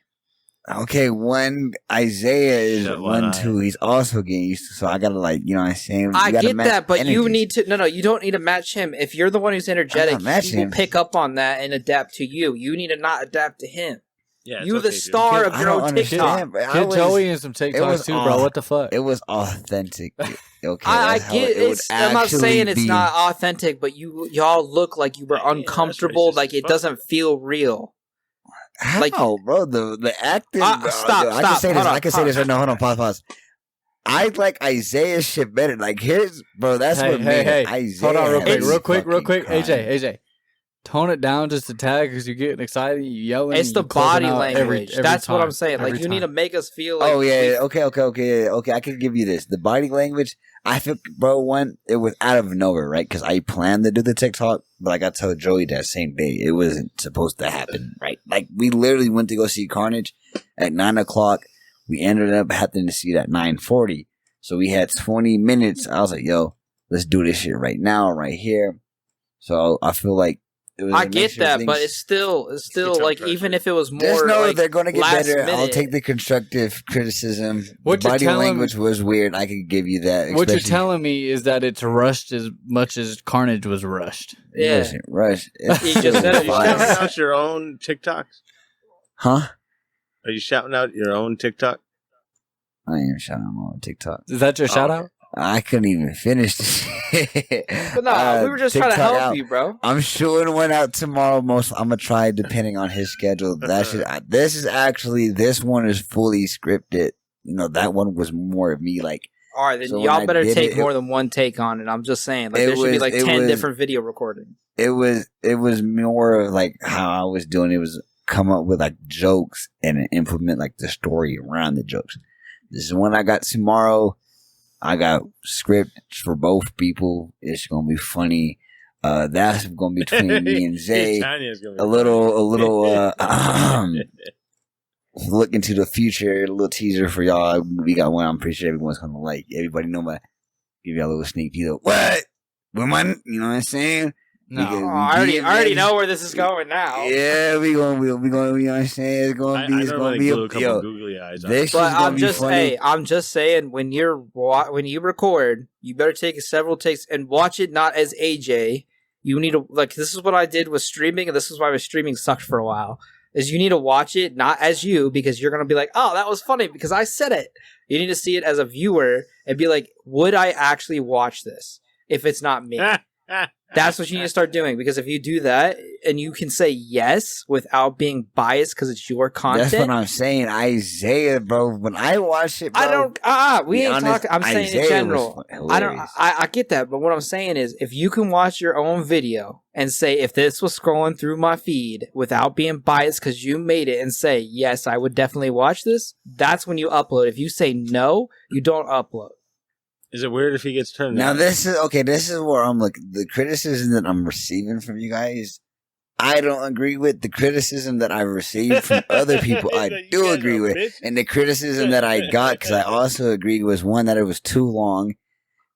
Okay, when Isaiah is 1-2, he's also getting used to. So I gotta like, you know what I'm saying? I get that, but you need to. No, you don't need to match him. If you're the one who's energetic, he will pick up on that and adapt to you. You need to not adapt to him. Yeah, you the star of your own TikTok. Get Joey in some TikToks too, bro. What the fuck? It was authentic. Okay, I get it. I'm not saying it's not authentic, but y'all look like you were uncomfortable. Like it doesn't feel real. How, like, bro? The acting. Stop. I can say this right now. Hold on. Pause. I like Isaiah's shit better. Like here's, bro. That's what made Isaiah. Hold on, real quick. AJ. Tone it down just a tad because you're getting excited. You yelling. It's the body language. That's what I'm saying. Like you need to make us feel like. Oh yeah. Okay. I can give you this. The body language. I feel, bro. It was out of nowhere, right? Because I planned to do the TikTok, but I got to tell Joey that same day it wasn't supposed to happen, right? Like we literally went to go see Carnage at 9 o'clock. We ended up having to see it at 9:40. So we had 20 minutes. I was like, yo, let's do this shit right now, right here. So I feel like I get that, but it's still like pressure. Even if it was more, just know like, they're going to get better. minute. I'll take the constructive criticism. What the body language was weird. I can give you that. What you're telling me is that it's rushed as much as Carnage was rushed. Yeah, it wasn't rushed. You just said it. You shouting out your own TikToks? Huh? Are you shouting out your own TikTok? I am shouting out my own TikTok. Is that your shout out? I couldn't even finish this. But no, we were just trying to help you, bro. I'm shooting one out tomorrow. I'm gonna try, depending on his schedule. This one is fully scripted. You know, that one was more of me. Like, all right, then so y'all better take more than one take on it. I'm just saying, like, there should be like 10 different video recordings. It was more of like how I was doing. It was come up with like jokes and implement like the story around the jokes. This is one I got tomorrow. I got scripts for both people. It's gonna be funny. That's gonna be between me and Zay. A little look into the future. A little teaser for y'all. We got one I'm pretty sure everyone's gonna like. Everybody know my. Give y'all a little sneak peek. What? Woman? You know what I'm saying? No, I already know where this is going now. Yeah, we gonna, you know what I'm saying? It's gonna be a couple googly eyes. This but I'm just saying, when you record, you better take several takes and watch it not as AJ. You need to, like, this is what I did with streaming, and this is why my streaming sucked for a while. Is you need to watch it not as you, because you're gonna be like, oh, that was funny because I said it. You need to see it as a viewer and be like, would I actually watch this if it's not me? That's what you need to start doing, because if you do that and you can say yes without being biased because it's your content. That's what I'm saying. Isaiah, bro. When I watch it, bro, I don't. We ain't talking. I'm saying Isaiah in general. I don't. I get that, but what I'm saying is, if you can watch your own video and say, if this was scrolling through my feed without being biased because you made it, and say yes, I would definitely watch this. That's when you upload. If you say no, you don't upload. Is it weird if he gets turned now? Down? This is where I'm like, the criticism that I'm receiving from you guys, I don't agree with. The criticism that I received from other people, I do agree with. And the criticism that I got, because I also agree, was one, that it was too long.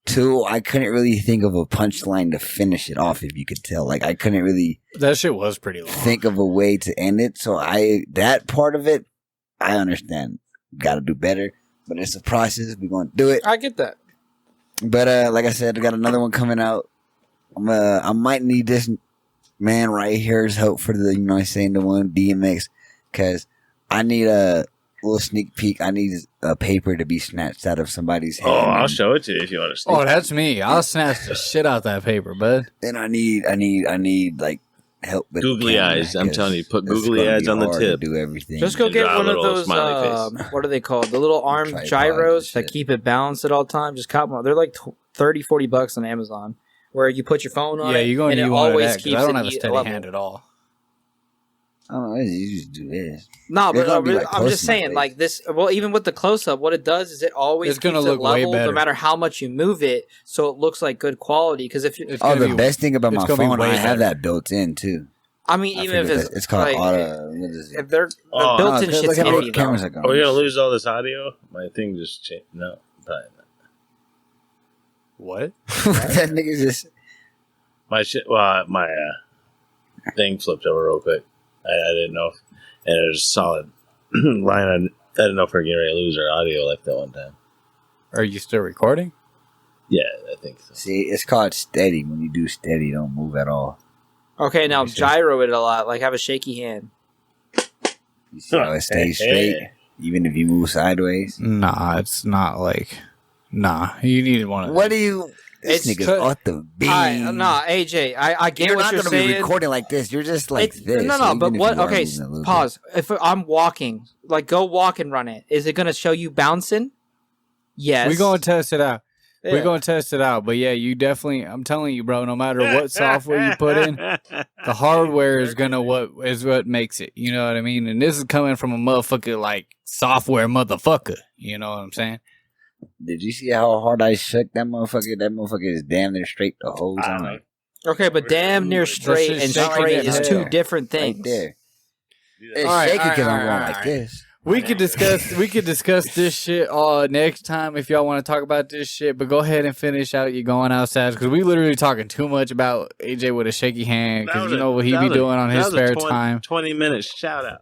Two, I couldn't really think of a punchline to finish it off, if you could tell. Like, I couldn't really. That shit was pretty long. Think of a way to end it. So that part of it, I understand. Got to do better. But it's a process. We're going to do it. I get that. But like I said, I got another one coming out. I might need this man right here's help for the, you know what I'm saying, the one DMX, because I need a little sneak peek. I need a paper to be snatched out of somebody's hand. Oh, I'll show it to you if you want to. Oh, that's me. I'll snatch the shit out that paper, bud. Then I need like help with googly eyes. I'm telling you, put googly eyes on the tip. Do everything. Just go get one of those. What are they called? The little arm gyros that keep it balanced at all times. Just cop them. They're like $30-$40 on Amazon, where you put your phone on. Yeah, you're going to it always keeps. I don't have a steady hand at all. I don't know. You just do this. No, but I'm just saying, like this. Well, even with the close up, what it does is it always keeps it level, no matter how much you move it, so it looks like good quality. Because if the best thing about my phone, I have that built in too. I mean, even if it's called like, auto. If they're built-in shit's handy. Cameras are we gonna lose all this audio? My thing just changed. No, probably not. What? That nigga just my shit. Well, my thing flipped over real quick. I didn't know, and it was a solid line. I didn't know if we were getting ready to lose our audio like that one time. Are you still recording? Yeah, I think so. See, it's called steady. When you do steady, you don't move at all. Okay, now gyro it a lot. Like, have a shaky hand. You see how it stays straight, even if you move sideways? Nah, it's not like. Nah, you need one of What do you... This nigga's off the beat. Nah, AJ, I get what you're saying. You're not going to be recording like this. You're just like this. No, but what... Okay, pause. If I'm walking, like, go walk and run it. Is it going to show you bouncing? Yes. We're going to test it out. Yeah. We're going to test it out. But yeah, you definitely... I'm telling you, bro, no matter what software you put in, the hardware is what makes it. You know what I mean? And this is coming from a motherfucker, like, software motherfucker. You know what I'm saying? Did you see how hard I shook that motherfucker? That motherfucker is damn near straight the whole time. Okay, but damn near straight and straight is two different things. Right there. It's shaky because I'm going like this. We could discuss this shit next time if y'all want to talk about this shit. But go ahead and finish out your going outside because we literally talking too much about AJ with a shaky hand because you know what he be doing on his spare time. 20 minutes shout out.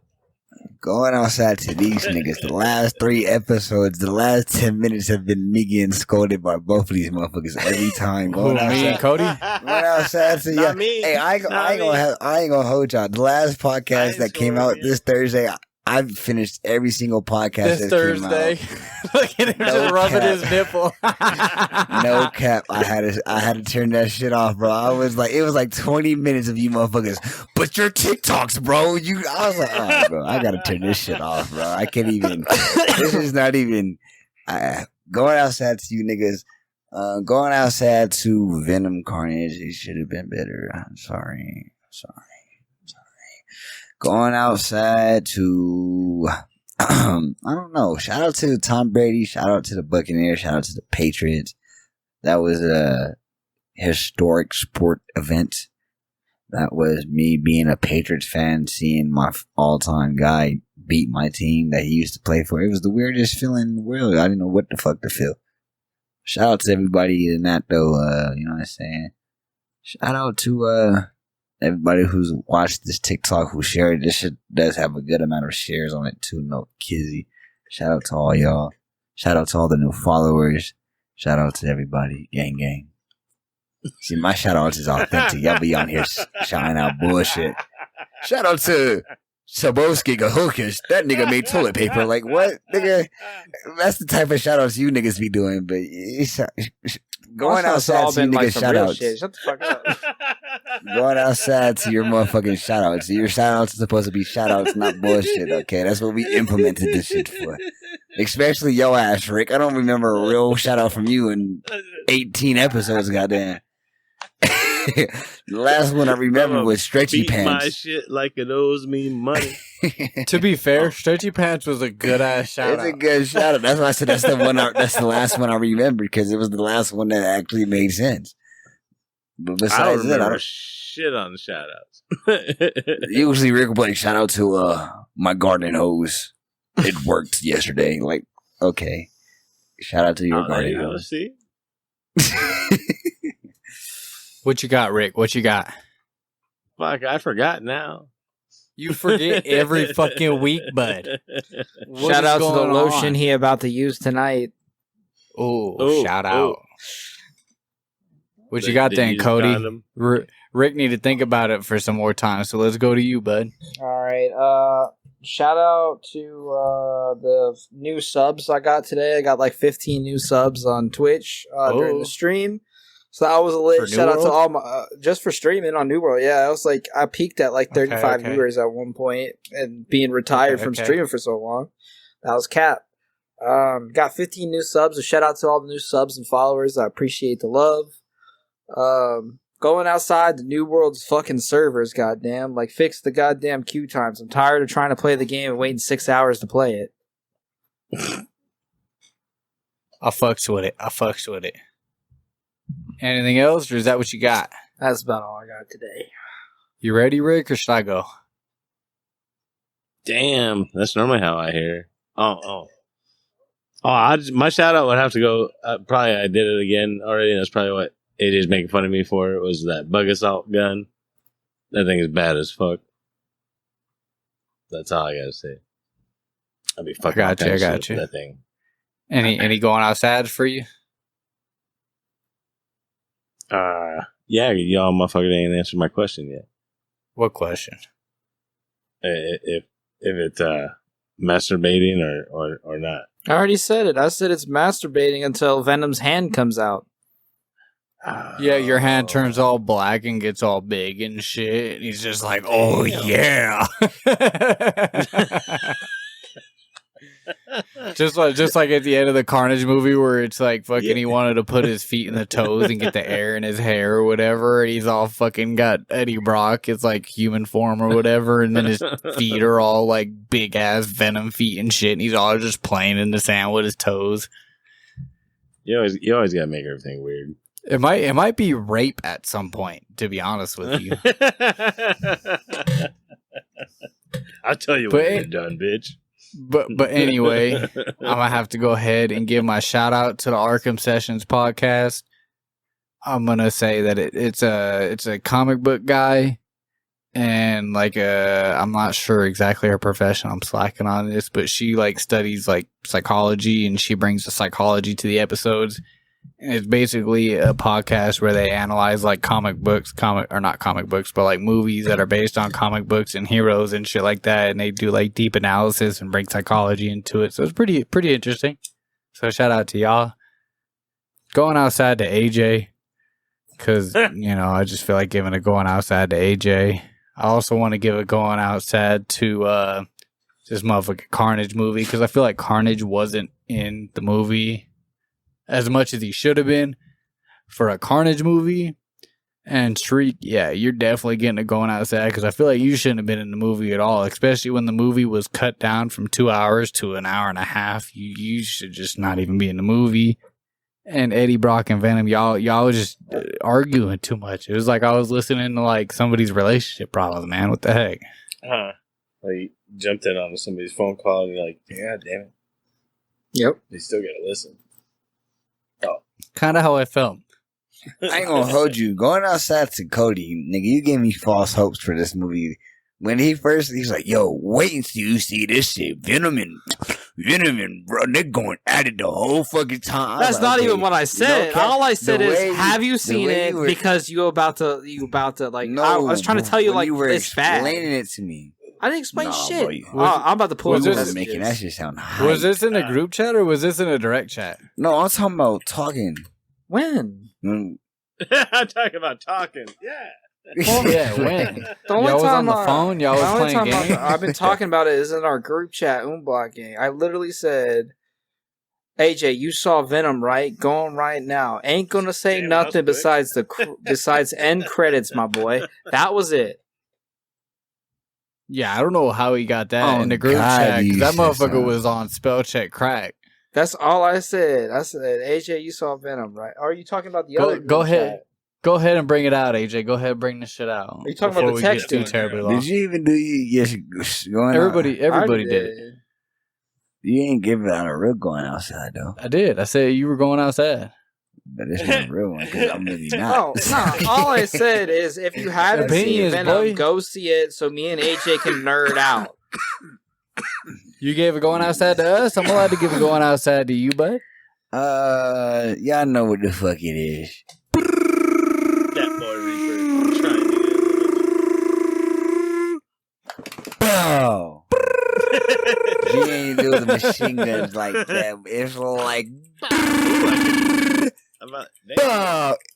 Going outside to these niggas. The last 3 episodes, the last 10 minutes have been me getting scolded by both of these motherfuckers every time. Going outside. Me and Cody? Going outside to yeah. Hey, I ain't gonna hold y'all. The last podcast that came out this Thursday, I've finished every single podcast this that Thursday. came out. Look at him just rubbing his nipple. No cap. I had to turn that shit off, bro. It was like 20 minutes of you motherfuckers. But your TikToks, bro. I was like, oh, bro, I gotta turn this shit off, bro. I can't even. This is not even. Going outside to you niggas. Going outside to Venom Carnage. It should have been better. I'm sorry. Going outside to, I don't know. Shout out to Tom Brady. Shout out to the Buccaneers. Shout out to the Patriots. That was a historic sport event. That was me being a Patriots fan, seeing my all-time guy beat my team that he used to play for. It was the weirdest feeling in the world. I didn't know what the fuck to feel. Shout out to everybody in that, though. You know what I'm saying? Shout out to, everybody who's watched this TikTok, who shared it. This shit does have a good amount of shares on it too. No kizzy. Shout out to all y'all. Shout out to all the new followers. Shout out to everybody. Gang, gang. See, my shout outs is authentic. Y'all be on here shouting out bullshit. Shout out to Saboski Gahokish. That nigga made toilet paper. Like, what? Nigga, that's the type of shout outs you niggas be doing. But going outside to you niggas shout outs. Shut the fuck up. Going outside to your motherfucking shout outs. Your shout outs are supposed to be shout outs, not bullshit, okay? That's what we implemented this shit for. Especially yo ass, Rick. I don't remember a real shout out from you in 18 episodes, goddamn. The last one I remember was Stretchy Pants. My shit like it owes me money. To be fair, Stretchy Pants was a good ass shout out. It's a good shout out. That's why I said that's the one. That's the last one I remember because it was the last one that actually made sense. But besides I don't remember that, shit on the shout outs. Usually Rick will be like, shout out to my garden hose. It worked yesterday. Like, okay. Shout out to your garden hose. See? What you got, Rick? What you got? Fuck, I forgot now. You forget every fucking week, bud. Shout out to the lotion he about to use tonight. Oh, shout out. What you got then, Cody? Rick need to think about it for some more time, so let's go to you, bud. All right. Shout out to the new subs I got today. I got like 15 new subs on Twitch during the stream. So that was a lit shout out to all my just for streaming on New World. Yeah, I was like I peaked at like 35 viewers at one point, and being retired from streaming for so long, that was cap. Got 15 new subs. A shout out to all the new subs and followers. I appreciate the love. Going outside the New World's fucking servers, goddamn. Like, fix the goddamn queue times. I'm tired of trying to play the game and waiting 6 hours to play it. I fucks with it. Anything else, or is that what you got? That's about all I got today. You ready, Rick, or should I go? Damn, that's normally how I hear. Oh! My shout out would have to go. Probably I did it again already. That's probably what AJ's making fun of me for. It was that bug assault gun. That thing is bad as fuck. That's all I gotta say. I'll be fucking. I got you. That thing. Any going outside for you? Yeah, y'all motherfucker ain't answered my question yet. What question? If it's masturbating or not. I already said it. I said it's masturbating until Venom's hand comes out. Yeah, your hand turns all black and gets all big and shit. And he's just like, oh yeah. just like at the end of the Carnage movie where it's like fucking he wanted to put his feet in the toes and get the air in his hair or whatever, and he's all fucking got Eddie Brock, it's like human form or whatever, and then his feet are all like big ass Venom feet and shit, and he's all just playing in the sand with his toes. You always gotta make everything weird. It might be rape at some point, to be honest with you. I'll tell you when you're done, bitch. But anyway, I'm gonna have to go ahead and give my shout out to the Arkham Sessions podcast. I'm gonna say that it's a comic book guy, and like I'm not sure exactly her profession. I'm slacking on this, but she like studies like psychology, and she brings the psychology to the episodes. And it's basically a podcast where they analyze like not comic books, but like movies that are based on comic books and heroes and shit like that. And they do like deep analysis and bring psychology into it. So it's pretty interesting. So shout out to y'all. Going outside to AJ, because, I just feel like giving a going outside to AJ. I also want to give a going outside to this motherfucking Carnage movie, because I feel like Carnage wasn't in the movie as much as he should have been for a Carnage movie. And Shriek, yeah, you're definitely getting it going outside, because I feel like you shouldn't have been in the movie at all, especially when the movie was cut down from 2 hours to an hour and a half. You should just not even be in the movie. And Eddie Brock and Venom, y'all was just arguing too much. It was like I was listening to like somebody's relationship problems, man. What the heck? Like jumped in on somebody's phone call and you're like, yeah, damn it. Yep. They still gotta listen. Kind of how I felt. I ain't gonna hold you. Going outside to Cody, nigga, you gave me false hopes for this movie. When he's like, yo, wait until you see this shit. Venom and bro, they're going at it the whole fucking time. That's like, not okay, even what I said. All I said is, have you seen it? You were, because you about to like. No, I was trying to tell you like you were it's bad. Explaining it to me. I didn't explain shit. Bro, I'm about to pull up this making that shit sound high. Was this in a group chat or was this in a direct chat? No, I'm talking about talking. When? I'm talking about talking. Yeah. Yeah, when? The only y'all was time on the phone? Y'all was playing games? I've been talking about it is in our group chat, Umblock gang. I literally said, AJ, you saw Venom, right? Going right now. Ain't gonna say nothing besides besides end credits, my boy. That was it. Yeah, I don't know how he got that in the group chat. 'Cause that motherfucker was on spell check crack. That's all I said. I said, AJ, you saw Venom, right? Or are you talking about the other? Go ahead. Chat? Go ahead and bring it out, AJ. Go ahead and bring this shit out. Are you talking about the text? Too terribly long. Did you even do yes? Everybody did it. You ain't giving out a real going outside though. I did. I said you were going outside. But it's not a real one because I'm really not. No. All I said is if you haven't seen Venom, go see it so me and AJ can nerd out. You gave a going outside to us? I'm allowed to give a going outside to you, bud. Y'all know what the fuck it is. That boy Reaper trying to Oh. You ain't do the machine guns like that. It's like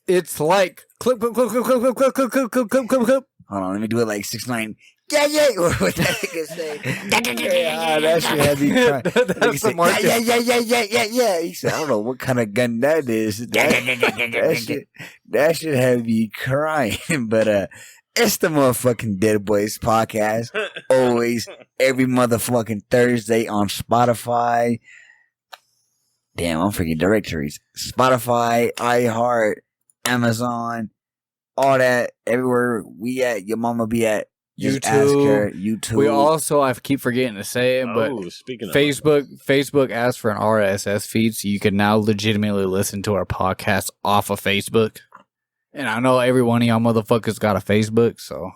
it's like clip. Hold on, let me do it like 6ix9ine. Yeah. What that nigga say? Yeah, that shit had me crying. That's the market. Yeah. He said, I don't know what kind of gun that is. That shit had me crying. But it's the motherfucking Deadboyz podcast. Always, every motherfucking Thursday on Spotify. Damn, I'm freaking directories. Spotify, iHeart, Amazon, all that. Everywhere we at, your mama be at. Just ask her. YouTube. We also, I keep forgetting to say it, but speaking of Facebook asked for an RSS feed, so you can now legitimately listen to our podcast off of Facebook. And I know every one of y'all motherfuckers got a Facebook, so.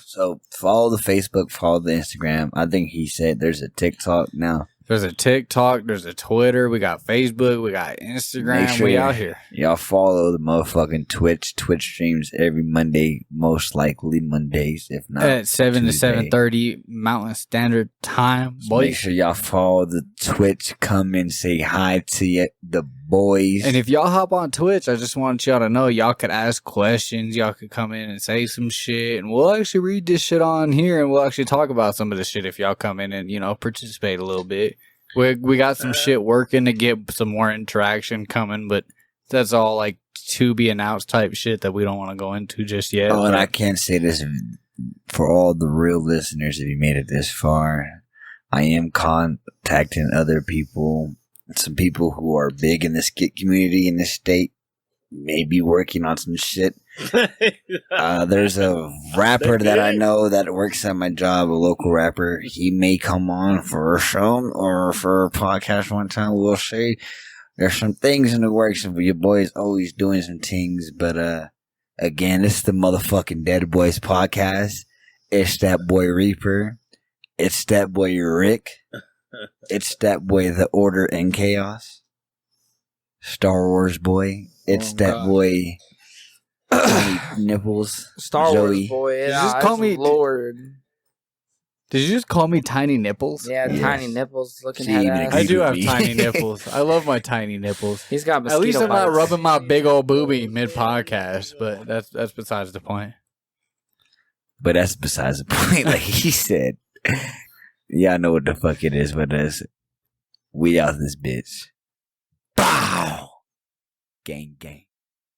So follow the Facebook, follow the Instagram. I think he said there's a TikTok now. There's a TikTok, there's a Twitter, we got Facebook, we got Instagram, Make sure we out here. Y'all follow the motherfucking Twitch. Twitch streams every Monday, most likely Mondays, if not at 7 Tuesday. to 7:30 Mountain Standard Time, So boys. make sure y'all follow the Twitch. Come and say hi to the boys. And if y'all hop on Twitch, I just want y'all to know y'all could ask questions. Y'all could come in and say some shit, and we'll actually read this shit on here, and we'll actually talk about some of the shit if y'all come in and participate a little bit. We got some shit working to get some more interaction coming, but that's all like to be announced type shit that we don't want to go into just yet. Oh, and I can't say this for all the real listeners if you made it this far. I am contacting other people, some people who are big in the skit community in this state, maybe working on some shit There's a rapper that I know that works at my job, a local rapper. He may come on for a show or for a podcast one time. We'll see. There's some things in the works, and your boy is always doing some things. But again, it's the motherfucking Deadboyz podcast. It's that boy Reaper. It's that boy Rick. It's that boy The Order and Chaos. Star Wars boy. It's boy Nipples. Star Joey. Wars boy. Did you Yeah, just call that's me- Lord? Did you just call me Tiny Nipples? Yeah, Yes. tiny nipples looking See, at even ass. I do with have me. tiny nipples. I love my tiny nipples. He's got mosquito At least I'm not bites. rubbing my big old boobie mid podcast, but that's besides the point. But that's besides the point. Like he said, y'all know what the fuck it is, but we out this bitch. Bow! Gang, gang.